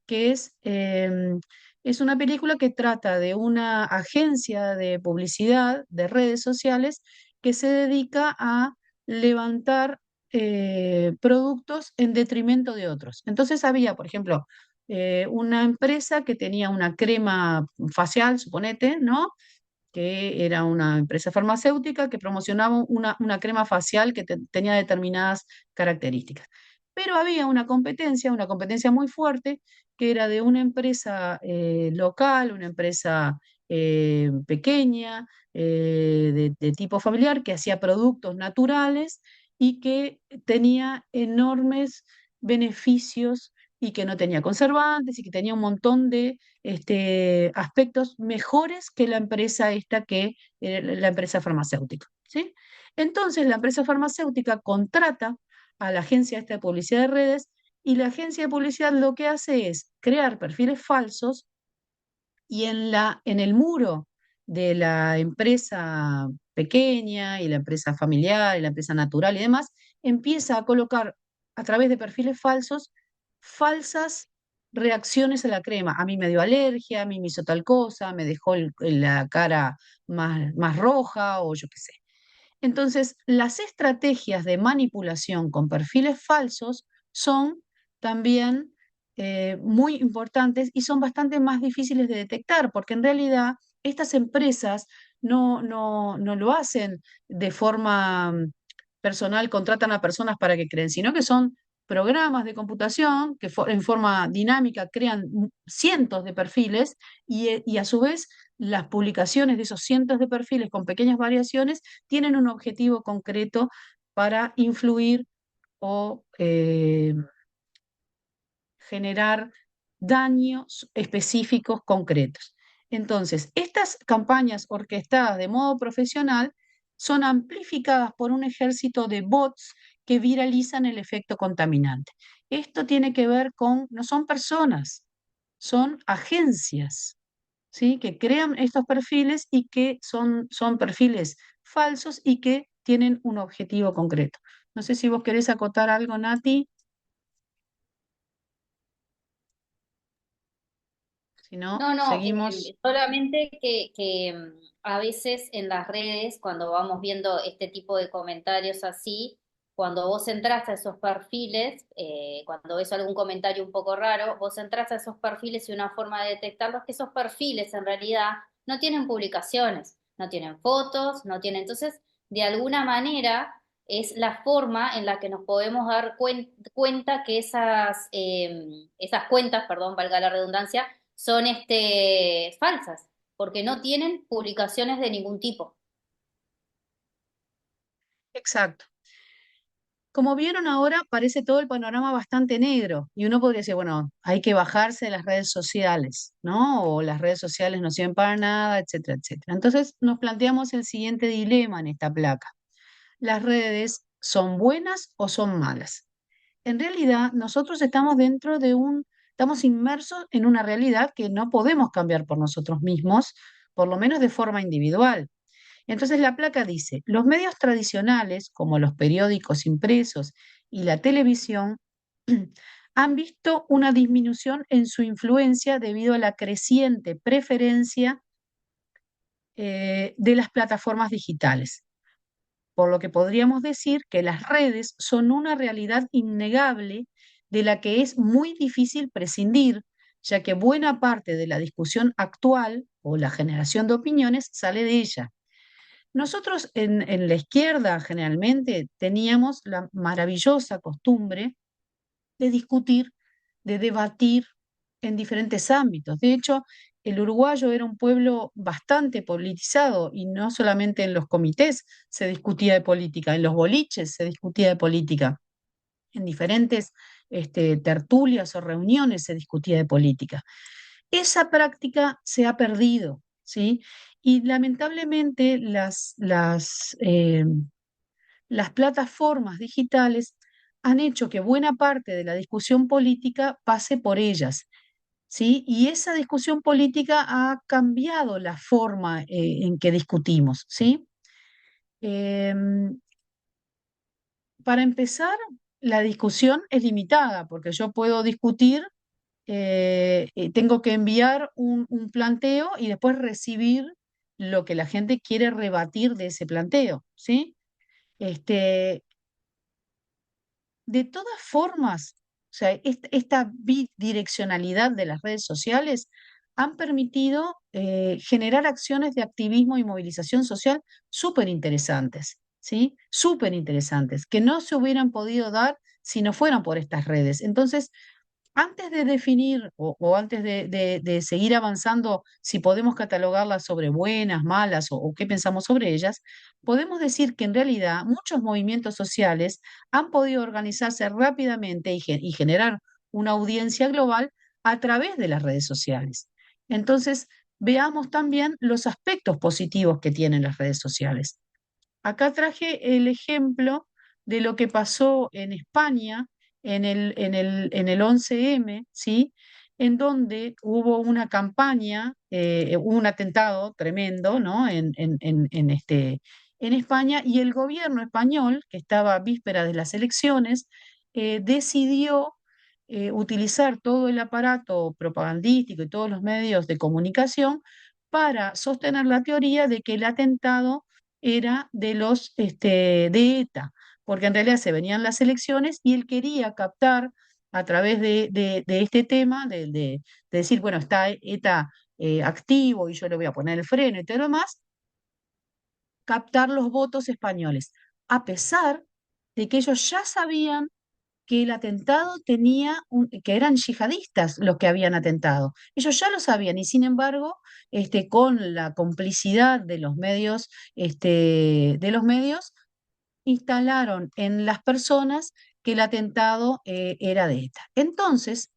que es una película que trata de una agencia de publicidad de redes sociales que se dedica a levantar productos en detrimento de otros. Entonces había, por ejemplo, una empresa que tenía una crema facial, suponete, ¿no? Que era una empresa farmacéutica que promocionaba una crema facial que tenía determinadas características. Pero había una competencia muy fuerte, que era de una empresa local, una empresa pequeña, de tipo familiar, que hacía productos naturales y que tenía enormes beneficios y que no tenía conservantes y que tenía un montón de aspectos mejores que la empresa esta que la empresa farmacéutica, ¿sí? Entonces la empresa farmacéutica contrata a la agencia esta de publicidad de redes y la agencia de publicidad lo que hace es crear perfiles falsos y en el muro de la empresa pequeña y la empresa familiar y la empresa natural y demás, empieza a colocar a través de perfiles falsos falsas reacciones a la crema. A mí me dio alergia, a mí me hizo tal cosa, me dejó la cara más roja o yo qué sé. Entonces, las estrategias de manipulación con perfiles falsos son también muy importantes y son bastante más difíciles de detectar, porque en realidad estas empresas no lo hacen de forma personal, contratan a personas para que creen, sino que son programas de computación que en forma dinámica crean cientos de perfiles y a su vez las publicaciones de esos cientos de perfiles con pequeñas variaciones tienen un objetivo concreto para influir o generar daños específicos concretos. Entonces, estas campañas orquestadas de modo profesional son amplificadas por un ejército de bots que viralizan el efecto contaminante. Esto tiene que ver con, no son personas, son agencias, ¿sí? Que crean estos perfiles y que son perfiles falsos y que tienen un objetivo concreto. No sé si vos querés acotar algo, Nati, si no, No, no, seguimos. solamente que a veces en las redes, cuando vamos viendo este tipo de comentarios así, cuando vos entras a esos perfiles, cuando ves algún comentario un poco raro, vos entras a esos perfiles y una forma de detectarlos es que esos perfiles en realidad no tienen publicaciones, no tienen fotos, no tienen. Entonces, de alguna manera es la forma en la que nos podemos dar cuenta que esas cuentas, perdón, valga la redundancia, son falsas, porque no tienen publicaciones de ningún tipo. Exacto. Como vieron ahora, parece todo el panorama bastante negro y uno podría decir, bueno, hay que bajarse de las redes sociales, ¿no? O las redes sociales no sirven para nada, etcétera, etcétera. Entonces nos planteamos el siguiente dilema en esta placa. ¿Las redes son buenas o son malas? En realidad, nosotros estamos estamos inmersos en una realidad que no podemos cambiar por nosotros mismos, por lo menos de forma individual. Entonces la placa dice, los medios tradicionales, como los periódicos impresos y la televisión, han visto una disminución en su influencia debido a la creciente preferencia de las plataformas digitales, por lo que podríamos decir que las redes son una realidad innegable de la que es muy difícil prescindir, ya que buena parte de la discusión actual o la generación de opiniones sale de ella. Nosotros en la izquierda generalmente teníamos la maravillosa costumbre de discutir, de debatir en diferentes ámbitos. De hecho, el uruguayo era un pueblo bastante politizado y no solamente en los comités se discutía de política, en los boliches se discutía de política, en diferentes tertulias o reuniones se discutía de política. Esa práctica se ha perdido, ¿sí? Y lamentablemente las plataformas digitales han hecho que buena parte de la discusión política pase por ellas, ¿sí? Y esa discusión política ha cambiado la forma en que discutimos, ¿sí? Em, para empezar, la discusión es limitada, porque yo puedo discutir, tengo que enviar un planteo y después recibir lo que la gente quiere rebatir de ese planteo, ¿sí? Este, de todas formas, o sea, esta bidireccionalidad de las redes sociales han permitido generar acciones de activismo y movilización social súper interesantes, ¿sí? Súper interesantes, que no se hubieran podido dar si no fueran por estas redes. Entonces, antes de definir o antes de seguir avanzando, si podemos catalogarlas sobre buenas, malas o qué pensamos sobre ellas, podemos decir que en realidad muchos movimientos sociales han podido organizarse rápidamente y generar una audiencia global a través de las redes sociales. Entonces, veamos también los aspectos positivos que tienen las redes sociales. Acá traje el ejemplo de lo que pasó en España en el 11M, ¿sí? En donde hubo una campaña, hubo un atentado tremendo, ¿no? En España, y el gobierno español, que estaba a víspera de las elecciones, decidió utilizar todo el aparato propagandístico y todos los medios de comunicación para sostener la teoría de que el atentado era de ETA, porque en realidad se venían las elecciones y él quería captar a través de este tema, de decir, bueno, está ETA activo y yo le voy a poner el freno y todo lo demás, captar los votos españoles, a pesar de que ellos ya sabían que el atentado que eran yihadistas los que habían atentado. Ellos ya lo sabían y sin embargo, con la complicidad de los medios, instalaron en las personas que el atentado era de ETA. Entonces,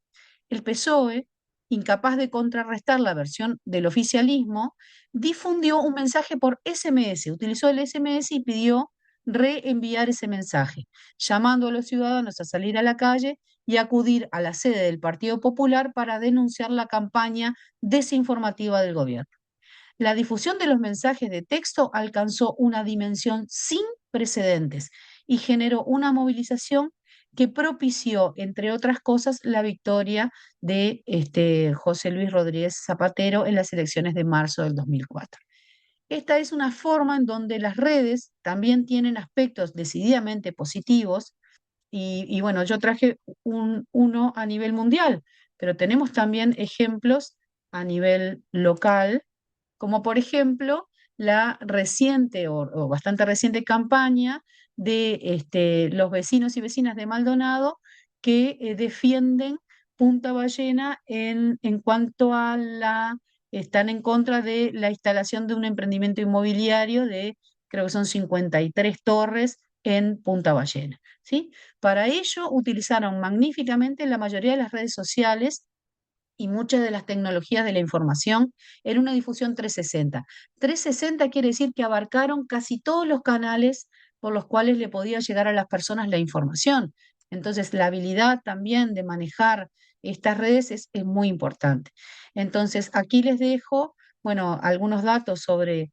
el PSOE, incapaz de contrarrestar la versión del oficialismo, difundió un mensaje por SMS, utilizó el SMS y pidió reenviar ese mensaje, llamando a los ciudadanos a salir a la calle y acudir a la sede del Partido Popular para denunciar la campaña desinformativa del gobierno. La difusión de los mensajes de texto alcanzó una dimensión sin precedentes y generó una movilización que propició, entre otras cosas, la victoria de José Luis Rodríguez Zapatero en las elecciones de marzo del 2004. Esta es una forma en donde las redes también tienen aspectos decididamente positivos y bueno, yo traje uno a nivel mundial, pero tenemos también ejemplos a nivel local, como por ejemplo la reciente o bastante reciente campaña de los vecinos y vecinas de Maldonado que defienden Punta Ballena en cuanto a están en contra de la instalación de un emprendimiento inmobiliario de, creo que son 53 torres en Punta Ballena, ¿sí? Para ello utilizaron magníficamente la mayoría de las redes sociales y muchas de las tecnologías de la información en una difusión 360. 360 quiere decir que abarcaron casi todos los canales por los cuales le podía llegar a las personas la información. Entonces, la habilidad también de manejar estas redes es muy importante. Entonces, aquí les dejo, bueno, algunos datos sobre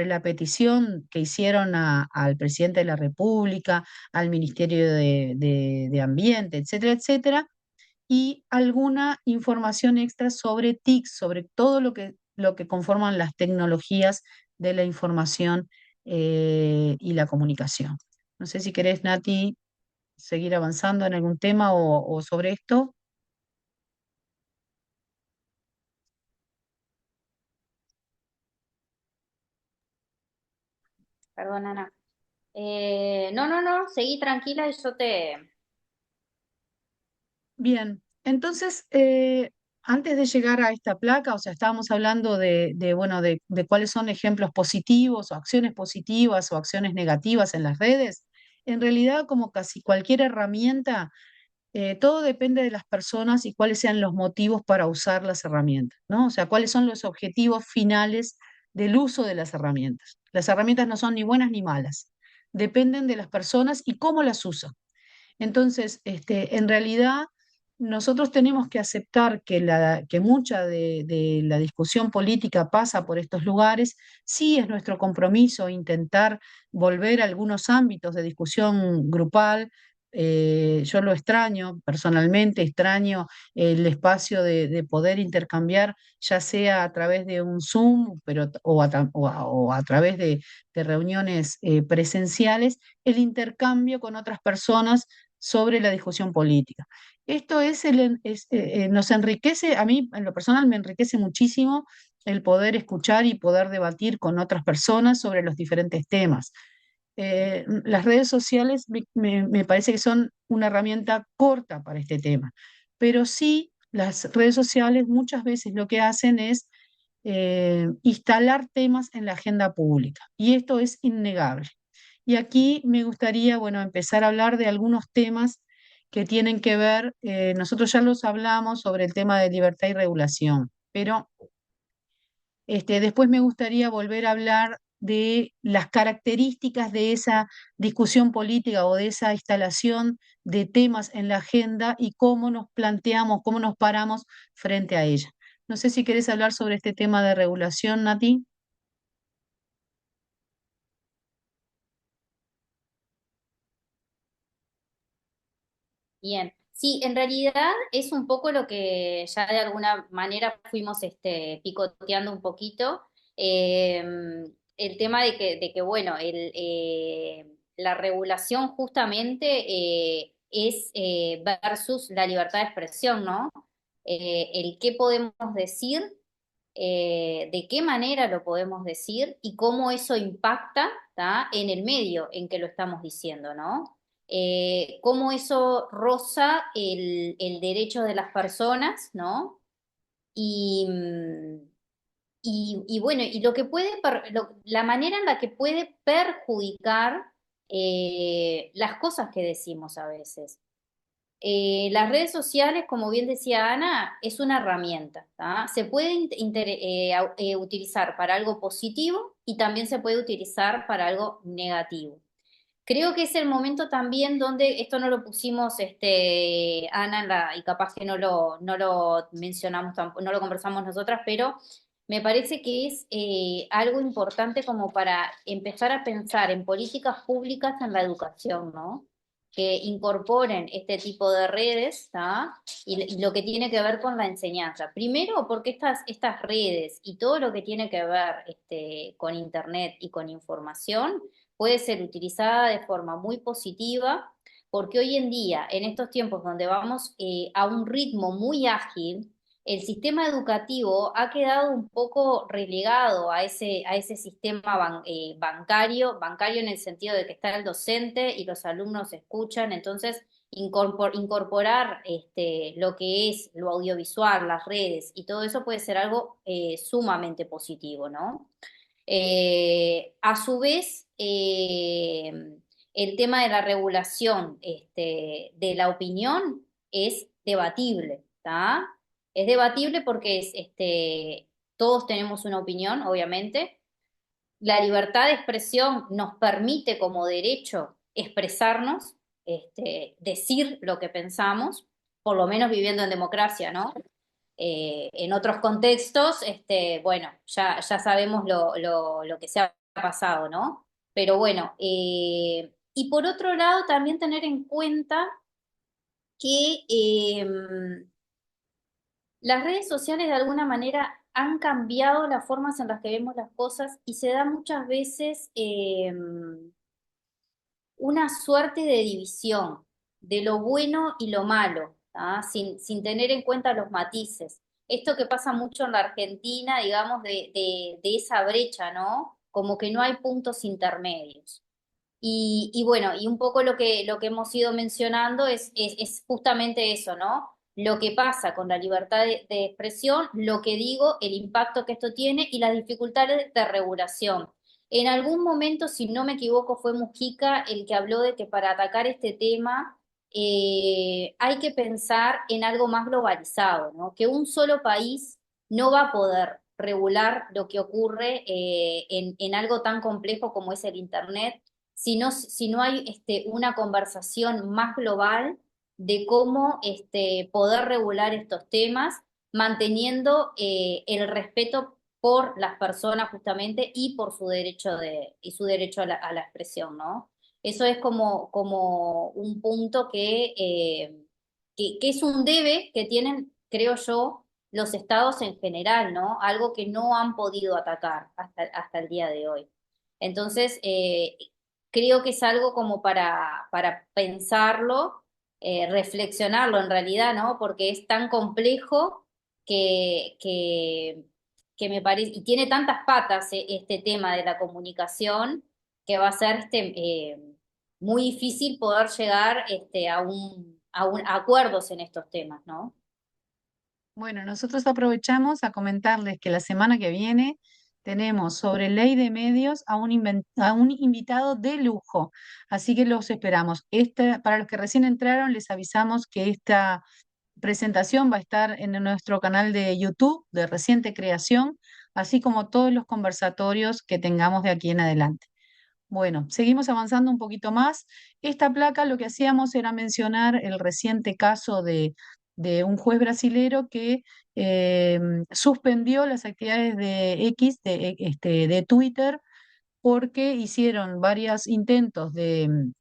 la petición que hicieron al presidente de la República, al Ministerio de Ambiente, etcétera, etcétera, y alguna información extra sobre TICs, sobre todo lo que conforman las tecnologías de la información y la comunicación. No sé si querés, Nati, seguir avanzando en algún tema o sobre esto. Perdón, Ana. No, no, no, seguí tranquila y yo te... Bien, entonces, antes de llegar a esta placa, o sea, estábamos hablando bueno, de cuáles son ejemplos positivos o acciones positivas o acciones negativas en las redes. En realidad, como casi cualquier herramienta, todo depende de las personas y cuáles sean los motivos para usar las herramientas, ¿no? O sea, cuáles son los objetivos finales del uso de las herramientas. Las herramientas no son ni buenas ni malas, dependen de las personas y cómo las usan. Entonces, en realidad, nosotros tenemos que aceptar que mucha de la discusión política pasa por estos lugares. Sí es nuestro compromiso intentar volver a algunos ámbitos de discusión grupal. Yo lo extraño, personalmente extraño el espacio de poder intercambiar, ya sea a través de un Zoom, o a través de reuniones presenciales, el intercambio con otras personas sobre la discusión política. Esto nos enriquece, a mí en lo personal me enriquece muchísimo el poder escuchar y poder debatir con otras personas sobre los diferentes temas. Las redes sociales me parece que son una herramienta corta para este tema, pero sí las redes sociales muchas veces lo que hacen es instalar temas en la agenda pública y esto es innegable. Y aquí me gustaría, bueno, empezar a hablar de algunos temas que tienen que ver, nosotros ya los hablamos sobre el tema de libertad y regulación, pero después me gustaría volver a hablar de las características de esa discusión política o de esa instalación de temas en la agenda y cómo nos planteamos, cómo nos paramos frente a ella. No sé si querés hablar sobre este tema de regulación, Nati. Bien, sí, en realidad es un poco lo que ya de alguna manera fuimos picoteando un poquito. Eh, el tema de que bueno, la regulación justamente es versus la libertad de expresión, ¿no? El qué podemos decir, de qué manera lo podemos decir y cómo eso impacta, ¿tá? En el medio en que lo estamos diciendo, ¿no? Cómo eso roza el derecho de las personas, ¿no? Y, y bueno, y lo que puede, la manera en la que puede perjudicar las cosas que decimos a veces. Las redes sociales, como bien decía Ana, es una herramienta, ¿tá? Se puede utilizar para algo positivo y también se puede utilizar para algo negativo. Creo que es el momento también donde esto no lo pusimos, Ana, y capaz que no lo mencionamos, no lo conversamos nosotras, pero me parece que es algo importante como para empezar a pensar en políticas públicas en la educación, ¿no? Que incorporen este tipo de redes, ¿tá? Y lo que tiene que ver con la enseñanza. Primero, porque estas redes y todo lo que tiene que ver con Internet y con información puede ser utilizada de forma muy positiva, porque hoy en día, en estos tiempos donde vamos a un ritmo muy ágil, el sistema educativo ha quedado un poco relegado a ese sistema bancario en el sentido de que está el docente y los alumnos escuchan, entonces incorporar lo que es lo audiovisual, las redes y todo eso puede ser algo sumamente positivo, ¿no? A su vez, el tema de la regulación de la opinión es debatible, ¿está? Es debatible porque todos tenemos una opinión, obviamente. La libertad de expresión nos permite como derecho expresarnos, decir lo que pensamos, por lo menos viviendo en democracia, ¿no? En otros contextos, bueno, ya sabemos lo que se ha pasado, ¿no? Pero bueno, y por otro lado, también tener en cuenta que las redes sociales de alguna manera han cambiado las formas en las que vemos las cosas y se da muchas veces una suerte de división de lo bueno y lo malo, ¿tá? Sin tener en cuenta los matices. Esto que pasa mucho en la Argentina, digamos, de esa brecha, ¿no? Como que no hay puntos intermedios. Y bueno, y un poco lo que hemos ido mencionando es justamente eso, ¿no? Lo que pasa con la libertad de expresión, lo que digo, el impacto que esto tiene y las dificultades de regulación. En algún momento, si no me equivoco, fue Mujica el que habló de que para atacar este tema hay que pensar en algo más globalizado, ¿no? Que un solo país no va a poder regular lo que ocurre en algo tan complejo como es el Internet si no hay una conversación más global de cómo poder regular estos temas, manteniendo el respeto por las personas justamente y por su derecho a la expresión, ¿no? Eso es como un punto que es un debe que tienen, creo yo, los estados en general, ¿no? Algo que no han podido atacar hasta el día de hoy. Entonces, creo que es algo como para pensarlo, reflexionarlo en realidad, ¿no? Porque es tan complejo que, que, que me parece, y tiene tantas patas este tema de la comunicación, que va a ser muy difícil poder llegar a acuerdos en estos temas, ¿no? Bueno, nosotros aprovechamos a comentarles que la semana que viene tenemos sobre ley de medios a un invitado de lujo, así que los esperamos. Para los que recién entraron, les avisamos que esta presentación va a estar en nuestro canal de YouTube de reciente creación, así como todos los conversatorios que tengamos de aquí en adelante. Bueno, seguimos avanzando un poquito más. Esta placa lo que hacíamos era mencionar el reciente caso de un juez brasilero que eh, suspendió las actividades de X, de Twitter, porque hicieron varios intentos de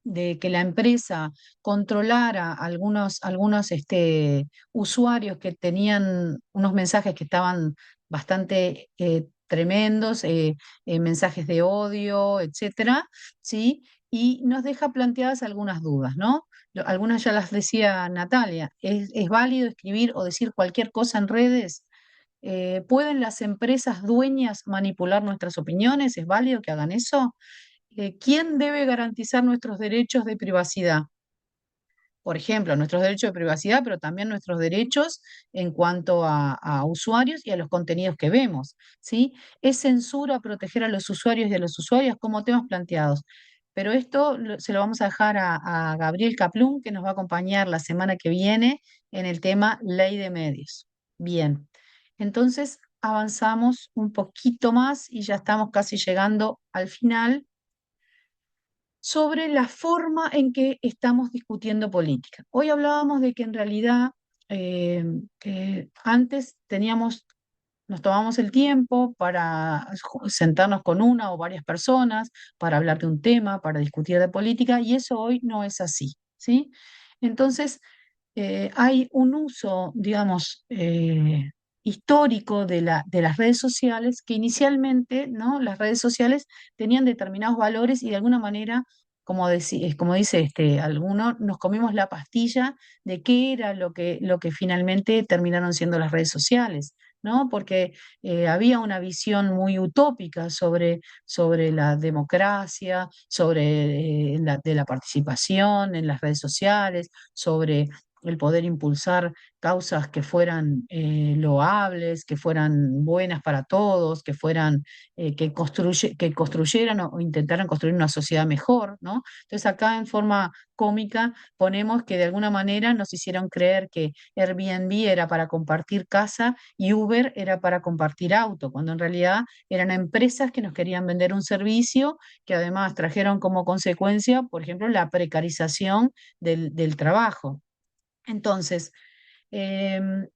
que la empresa controlara algunos usuarios que tenían unos mensajes que estaban bastante tremendos, mensajes de odio, etcétera, ¿sí? Y nos deja planteadas algunas dudas, ¿no? Algunas ya las decía Natalia. ¿Es válido escribir o decir cualquier cosa en redes? ¿Pueden las empresas dueñas manipular nuestras opiniones? ¿Es válido que hagan eso? ¿Quién debe garantizar nuestros derechos de privacidad? Por ejemplo, nuestros derechos de privacidad, pero también nuestros derechos en cuanto a usuarios y a los contenidos que vemos, ¿sí? ¿Es censura proteger a los usuarios y a los usuarias como temas planteados? Pero esto se lo vamos a dejar a Gabriel Kaplun, que nos va a acompañar la semana que viene en el tema ley de medios. Bien, entonces avanzamos un poquito más y ya estamos casi llegando al final sobre la forma en que estamos discutiendo política. Hoy hablábamos de que en realidad antes nos tomamos el tiempo para sentarnos con una o varias personas, para hablar de un tema, para discutir de política, y eso hoy no es así, ¿sí? Entonces, hay un uso, digamos, histórico de las redes sociales, que inicialmente, ¿no? Las redes sociales tenían determinados valores y de alguna manera, como dice alguno, nos comimos la pastilla de qué era lo que finalmente terminaron siendo las redes sociales, ¿no? Porque había una visión muy utópica sobre la democracia, de la participación en las redes sociales, sobre el poder impulsar causas que fueran loables, que fueran buenas para todos, que fueran, que construyeran o intentaran construir una sociedad mejor, ¿no? Entonces acá en forma cómica ponemos que de alguna manera nos hicieron creer que Airbnb era para compartir casa y Uber era para compartir auto, cuando en realidad eran empresas que nos querían vender un servicio que además trajeron como consecuencia, por ejemplo, la precarización del trabajo. Entonces, em,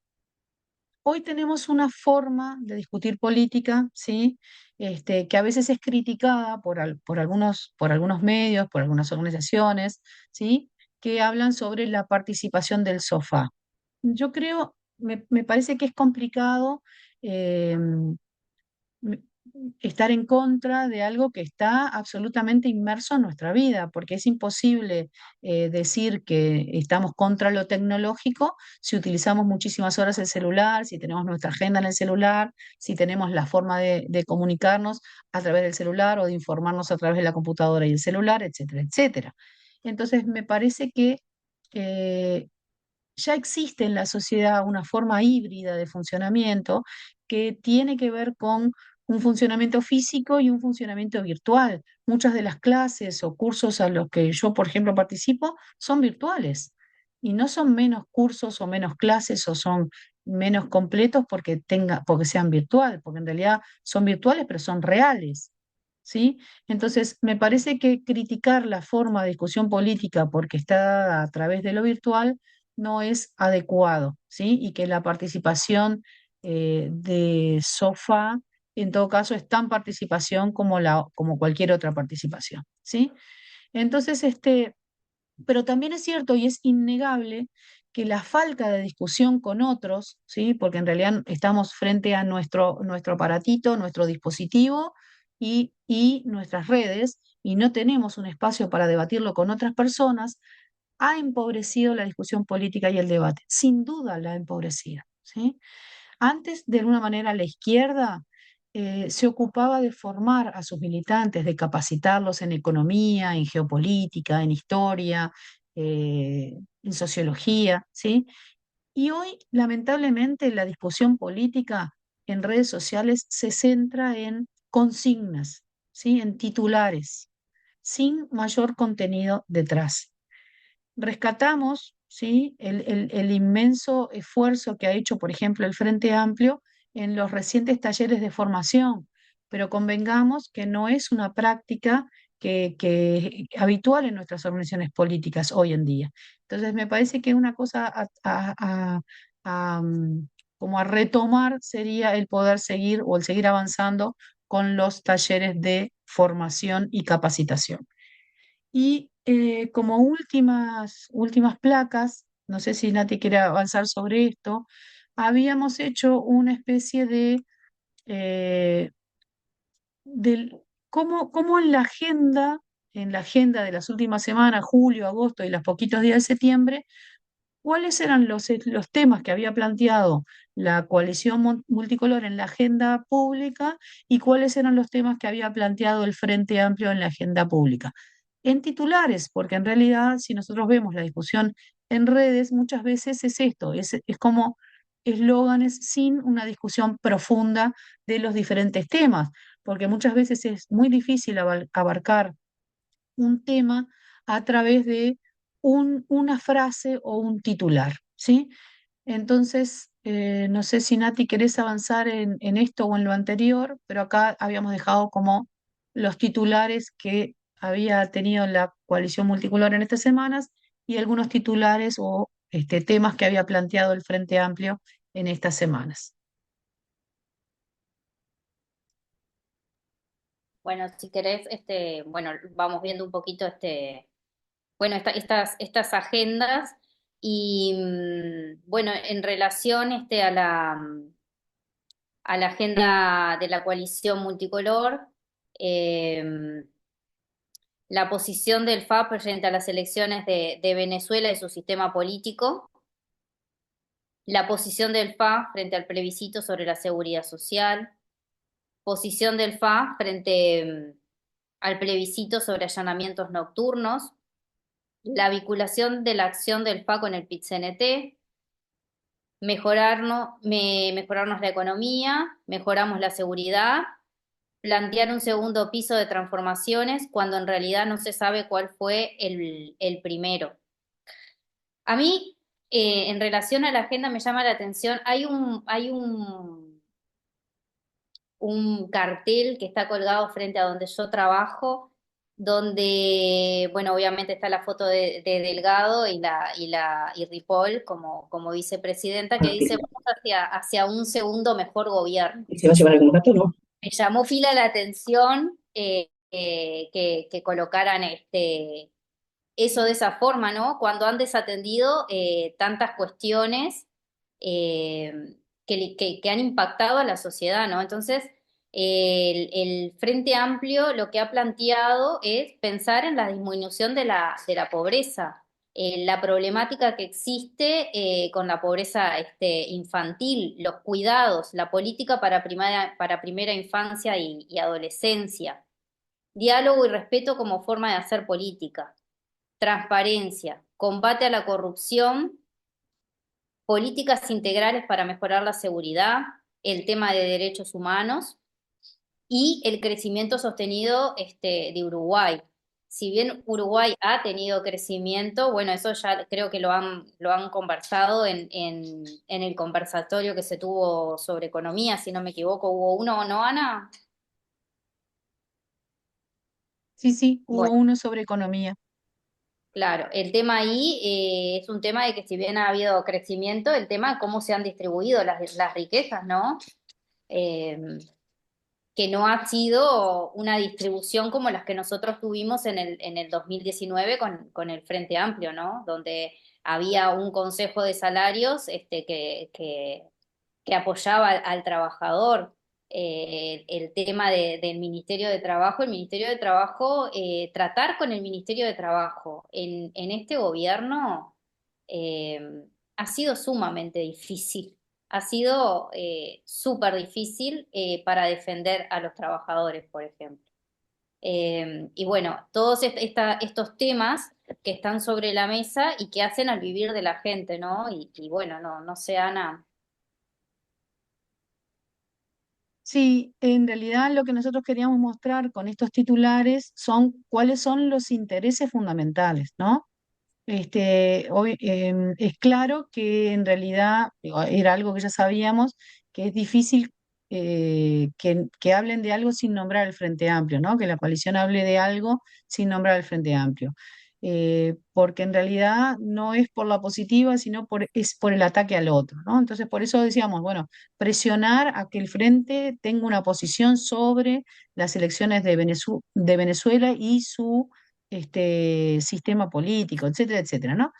hoy tenemos una forma de discutir política, ¿sí? Que a veces es criticada por algunos medios, por algunas organizaciones, ¿sí? Que hablan sobre la participación del sofá. Yo creo, me parece que es complicado em, m- estar en contra de algo que está absolutamente inmerso en nuestra vida, porque es imposible decir que estamos contra lo tecnológico si utilizamos muchísimas horas el celular, si tenemos nuestra agenda en el celular, si tenemos la forma de comunicarnos a través del celular o de informarnos a través de la computadora y el celular, etcétera, etcétera. Entonces, me parece que eh, ya existe en la sociedad una forma híbrida de funcionamiento que tiene que ver con un funcionamiento físico y un funcionamiento virtual. Muchas de las clases o cursos a los que yo, por ejemplo, participo son virtuales y no son menos cursos o menos clases o son menos completos porque sean virtual, porque en realidad son virtuales, pero son reales. ¿Sí? Entonces, me parece que criticar la forma de discusión política porque está a través de lo virtual no es adecuado, ¿sí? Y que la participación de SOFA, en todo caso, es tan participación como, como cualquier otra participación, ¿sí? Entonces, pero también es cierto y es innegable que la falta de discusión con otros, ¿sí? Porque en realidad estamos frente a nuestro aparatito, nuestro dispositivo y nuestras redes, y no tenemos un espacio para debatirlo con otras personas, ha empobrecido la discusión política y el debate. Sin duda la ha empobrecido, ¿sí? Antes, de alguna manera, la izquierda se ocupaba de formar a sus militantes, de capacitarlos en economía, en geopolítica, en historia, en sociología, ¿sí? Y hoy, lamentablemente, la discusión política en redes sociales se centra en consignas, ¿sí? En titulares, sin mayor contenido detrás. Rescatamos, ¿sí? El inmenso esfuerzo que ha hecho, por ejemplo, el Frente Amplio en los recientes talleres de formación, pero convengamos que no es una práctica que habitual en nuestras organizaciones políticas hoy en día. Entonces, me parece que una cosa como a retomar sería el poder seguir o el seguir avanzando con los talleres de formación y capacitación. Y como últimas placas, no sé si Nati quiere avanzar sobre esto, habíamos hecho una especie eh, del cómo en la agenda de las últimas semanas, julio, agosto y los poquitos días de septiembre, cuáles eran los temas que había planteado la coalición multicolor en la agenda pública y cuáles eran los temas que había planteado el Frente Amplio en la agenda pública. En titulares, porque en realidad si nosotros vemos la discusión en redes, muchas veces es esto, es como eslóganes sin una discusión profunda de los diferentes temas, porque muchas veces es muy difícil abarcar un tema a través de una frase o un titular, ¿sí? Entonces, no sé si Nati querés avanzar en esto o en lo anterior, pero acá habíamos dejado como los titulares que había tenido la coalición multicolor en estas semanas y algunos titulares o temas que había planteado el Frente Amplio en estas semanas. Bueno, si querés, bueno, vamos viendo un poquito bueno, estas agendas y bueno, en relación a la agenda de la coalición multicolor, eh, la posición del FA frente a las elecciones de Venezuela y su sistema político, la posición del FA frente al plebiscito sobre la seguridad social, posición del FA frente al plebiscito sobre allanamientos nocturnos, la vinculación de la acción del FA con el PIT-CNT, mejorarnos la economía, mejoramos la seguridad, plantear un segundo piso de transformaciones cuando en realidad no se sabe cuál fue el primero. A mí, en relación a la agenda, me llama la atención, un cartel que está colgado frente a donde yo trabajo, donde, bueno, obviamente está la foto de Delgado y Ripoll como vicepresidenta, que dice, vamos hacia un segundo mejor gobierno. ¿Y se va a llevar algún rato, no? Me llamó fila la atención que colocaran eso de esa forma, ¿no? Cuando han desatendido tantas cuestiones eh, que han impactado a la sociedad, ¿no? Entonces, el Frente Amplio lo que ha planteado es pensar en la disminución de la pobreza, la problemática que existe con la pobreza infantil, los cuidados, la política para primera infancia y adolescencia, diálogo y respeto como forma de hacer política, transparencia, combate a la corrupción, políticas integrales para mejorar la seguridad, el tema de derechos humanos y el crecimiento sostenido de Uruguay. Si bien Uruguay ha tenido crecimiento, bueno, eso ya creo que lo han conversado en el conversatorio que se tuvo sobre economía, si no me equivoco, hubo uno, ¿no, Ana? Sí, sí, hubo Bueno, uno sobre economía. claro, el tema ahí es un tema de que si bien ha habido crecimiento, el tema de cómo se han distribuido las riquezas, ¿no? Eh, que no ha sido una distribución como las que nosotros tuvimos en el 2019 con el Frente Amplio, ¿no? Donde había un consejo de salarios que apoyaba al trabajador. El tema del Ministerio de Trabajo, tratar con el Ministerio de Trabajo en este gobierno eh, ha sido sumamente difícil, ha sido súper difícil para defender a los trabajadores, por ejemplo. Y bueno, todos estos temas que están sobre la mesa y que hacen al vivir de la gente, ¿no? Y bueno, no sé, Ana. Sí, en realidad lo que nosotros queríamos mostrar con estos titulares son cuáles son los intereses fundamentales, ¿no? Es claro que en realidad digo, era algo que ya sabíamos, que es difícil que hablen de algo sin nombrar el Frente Amplio, ¿no? Que la coalición hable de algo sin nombrar el Frente Amplio. Porque en realidad no es por la positiva, sino es por el ataque al otro, ¿no? Entonces, por eso decíamos, bueno, presionar a que el Frente tenga una posición sobre las elecciones de Venezuela y su sistema político, etcétera, etcétera, ¿no?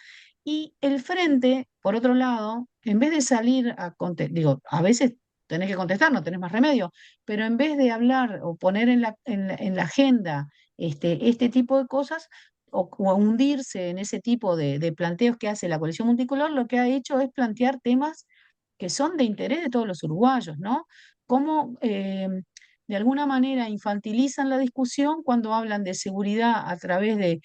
Y el frente, por otro lado, en vez de salir a contestar, digo, a veces tenés que contestar, no tenés más remedio, pero en vez de hablar o poner en la agenda este tipo de cosas, o hundirse en ese tipo de planteos que hace la coalición multicolor, lo que ha hecho es plantear temas que son de interés de todos los uruguayos, ¿no? Cómo de alguna manera infantilizan la discusión cuando hablan de seguridad a través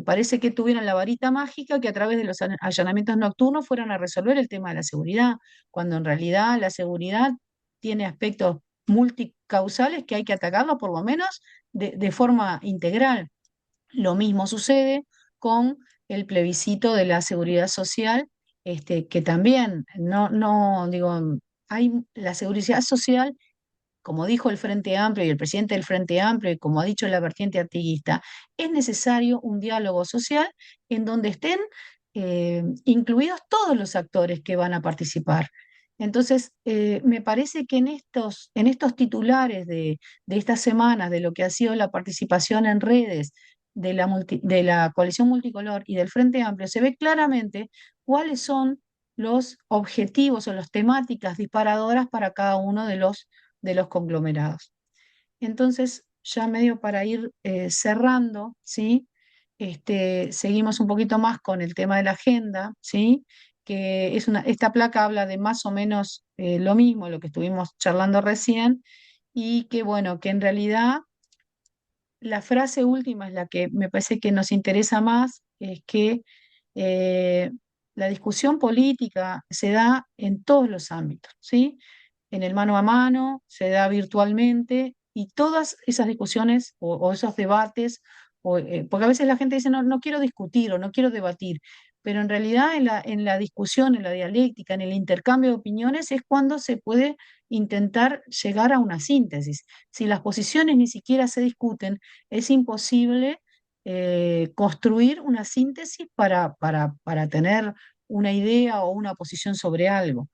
parece que tuvieran la varita mágica que a través de los allanamientos nocturnos fueran a resolver el tema de la seguridad, cuando en realidad la seguridad tiene aspectos multicausales que hay que atacarlos por lo menos de forma integral. Lo mismo sucede con el plebiscito de la seguridad social, que también no digo, hay la seguridad social, como dijo el Frente Amplio y el presidente del Frente Amplio, y como ha dicho la vertiente artiguista, es necesario un diálogo social en donde estén incluidos todos los actores que van a participar. Entonces, me parece que en estos titulares de estas semanas, de lo que ha sido la participación en redes de la coalición multicolor y del Frente Amplio, se ve claramente cuáles son los objetivos o las temáticas disparadoras para cada uno de los conglomerados. Entonces, ya medio para ir cerrando, ¿sí? Seguimos un poquito más con el tema de la agenda, ¿sí? Que esta placa habla de más o menos lo mismo, lo que estuvimos charlando recién, y que bueno, que en realidad la frase última es la que me parece que nos interesa más, es que eh, la discusión política se da en todos los ámbitos, ¿sí? En el mano a mano, se da virtualmente, y todas esas discusiones o esos debates, porque a veces la gente dice, no, no quiero discutir o no quiero debatir, pero en realidad en la discusión, en la dialéctica, en el intercambio de opiniones es cuando se puede intentar llegar a una síntesis. Si las posiciones ni siquiera se discuten, es imposible construir una síntesis para tener una idea o una posición sobre algo.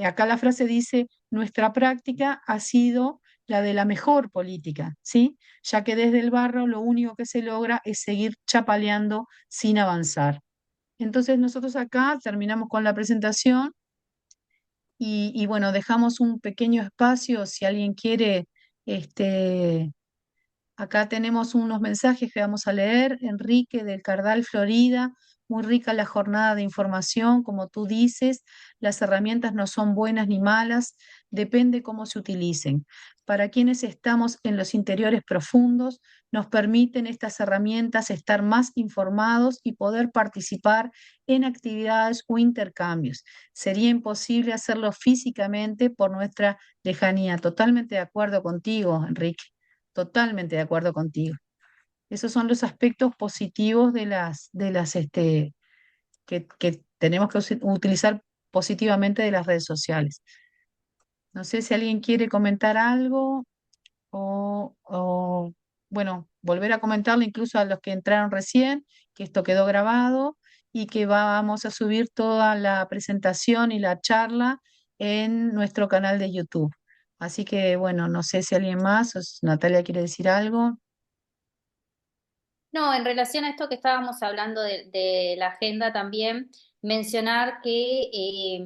Acá la frase dice, nuestra práctica ha sido la de la mejor política, ¿sí? Ya que desde el barro lo único que se logra es seguir chapaleando sin avanzar. Entonces nosotros acá terminamos con la presentación y bueno, dejamos un pequeño espacio si alguien quiere, este, acá tenemos unos mensajes que vamos a leer. Enrique del Cardal, Florida. Muy rica la jornada de información, como tú dices. Las herramientas no son buenas ni malas, depende cómo se utilicen. Para quienes estamos en los interiores profundos, nos permiten estas herramientas estar más informados y poder participar en actividades o intercambios. Sería imposible hacerlo físicamente por nuestra lejanía. Totalmente de acuerdo contigo, Enrique. Totalmente de acuerdo contigo. Esos son los aspectos positivos que tenemos que utilizar positivamente de las redes sociales. No sé si alguien quiere comentar algo bueno, volver a comentarle incluso a los que entraron recién, que esto quedó grabado y que vamos a subir toda la presentación y la charla en nuestro canal de YouTube. Así que, bueno, no sé si alguien más, o si Natalia quiere decir algo. No, en relación a esto que estábamos hablando de la agenda también, mencionar que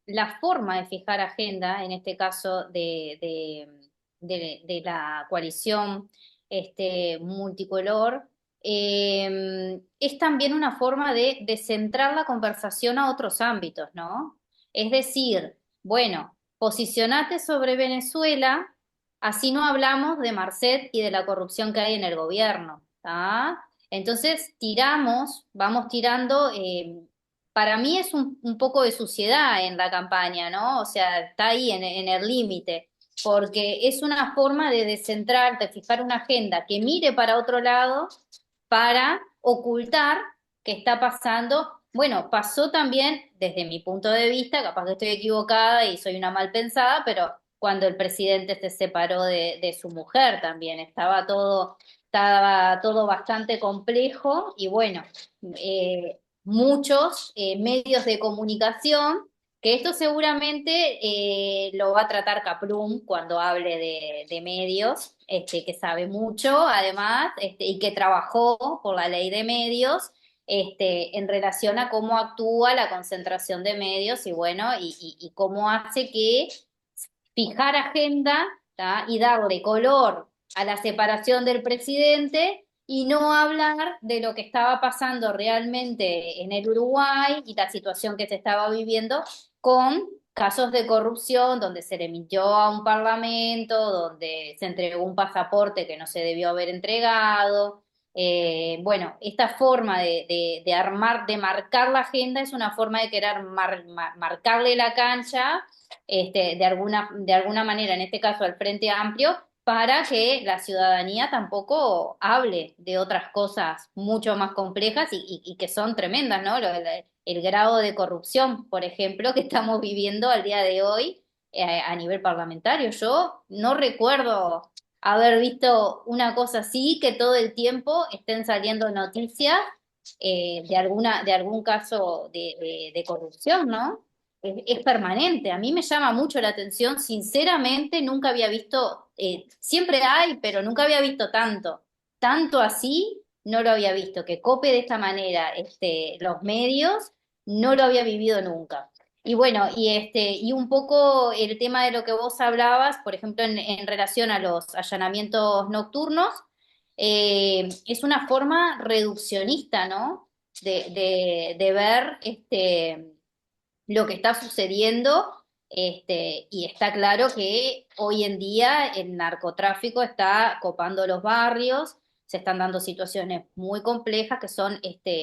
la forma de fijar agenda, en este caso de la coalición multicolor, es también una forma de centrar la conversación a otros ámbitos, ¿no? Es decir, bueno, posicionate sobre Venezuela, así no hablamos de Marcet y de la corrupción que hay en el gobierno. ¿Tá? Entonces vamos tirando, para mí es un poco de suciedad en la campaña, ¿no? O sea, está ahí en el límite, porque es una forma de descentrar, de fijar una agenda que mire para otro lado para ocultar que está pasando. Bueno, pasó también desde mi punto de vista, capaz que estoy equivocada y soy una mal pensada, pero cuando el presidente se separó de su mujer también, estaba todo bastante complejo y bueno, muchos medios de comunicación, que esto seguramente lo va a tratar Caplum cuando hable de medios, que sabe mucho además, y que trabajó por la ley de medios. En relación a cómo actúa la concentración de medios y bueno, y cómo hace que fijar agenda, ¿tá? Y darle color a la separación del presidente y no hablar de lo que estaba pasando realmente en el Uruguay y la situación que se estaba viviendo con casos de corrupción, donde se le mintió a un parlamento, donde se entregó un pasaporte que no se debió haber entregado. Bueno, esta forma de armar, de marcar la agenda es una forma de querer marcarle la cancha de alguna manera, en este caso al Frente Amplio, para que la ciudadanía tampoco hable de otras cosas mucho más complejas y que son tremendas, ¿no? El grado de corrupción, por ejemplo, que estamos viviendo al día de hoy a nivel parlamentario. Yo no recuerdo haber visto una cosa así, que todo el tiempo estén saliendo noticias de algún caso de corrupción, ¿no? Es permanente. A mí me llama mucho la atención. Sinceramente, nunca había visto, siempre hay, pero nunca había visto tanto. Tanto así, no lo había visto. Que cope de esta manera los medios, no lo había vivido nunca. Y bueno, y un poco el tema de lo que vos hablabas, por ejemplo, en relación a los allanamientos nocturnos, es una forma reduccionista, ¿no? De ver lo que está sucediendo, y está claro que hoy en día el narcotráfico está copando los barrios, se están dando situaciones muy complejas que son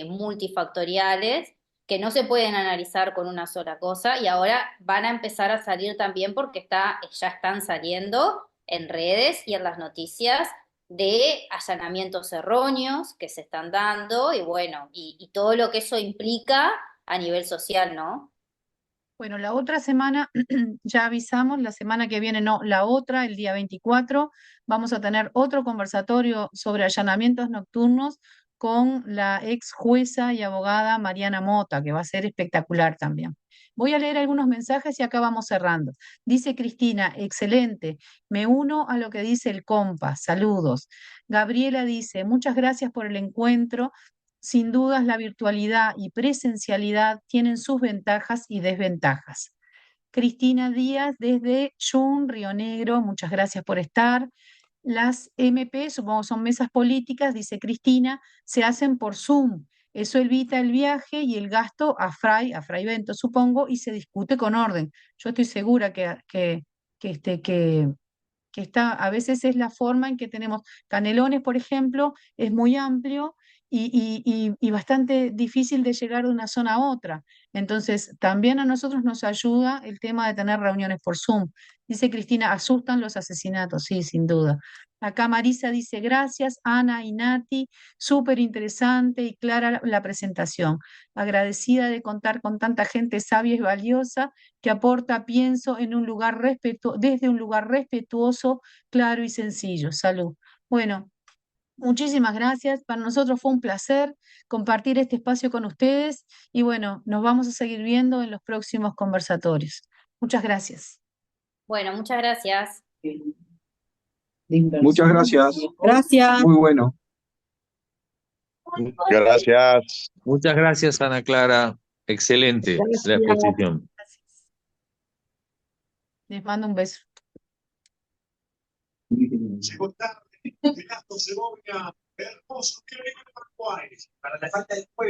multifactoriales, que no se pueden analizar con una sola cosa y ahora van a empezar a salir también porque ya están saliendo en redes y en las noticias de allanamientos erróneos que se están dando y bueno, y todo lo que eso implica a nivel social, ¿no? Bueno, la otra semana, ya avisamos, la semana que viene, no, la otra, el día 24, vamos a tener otro conversatorio sobre allanamientos nocturnos con la ex jueza y abogada Mariana Mota, que va a ser espectacular también. Voy a leer algunos mensajes y acá vamos cerrando. Dice Cristina, excelente, me uno a lo que dice el compa, saludos. Gabriela dice, muchas gracias por el encuentro. Sin dudas, la virtualidad y presencialidad tienen sus ventajas y desventajas. Cristina Díaz desde Jun, Río Negro, muchas gracias por estar. Las MP, supongo son mesas políticas, dice Cristina, se hacen por Zoom. Eso evita el viaje y el gasto a Fray Bento, supongo, y se discute con orden. Yo estoy segura que está, a veces es la forma en que tenemos Canelones, por ejemplo, es muy amplio y bastante difícil de llegar de una zona a otra. Entonces, también a nosotros nos ayuda el tema de tener reuniones por Zoom. Dice Cristina, asustan los asesinatos, sí, sin duda. Acá Marisa dice, gracias, Ana y Nati, súper interesante y clara la presentación. Agradecida de contar con tanta gente sabia y valiosa que aporta, pienso, en un lugar desde un lugar respetuoso, claro y sencillo. Salud. Bueno, muchísimas gracias. Para nosotros fue un placer compartir este espacio con ustedes y bueno, nos vamos a seguir viendo en los próximos conversatorios. Muchas gracias. Bueno, muchas gracias. Muchas gracias. Gracias. Muy bueno. Gracias. Muchas gracias, Ana Clara. Excelente la exposición. Gracias. Les mando un beso. Llegó tarde, Segovia, hermoso, que viene para Juárez. Para la falta de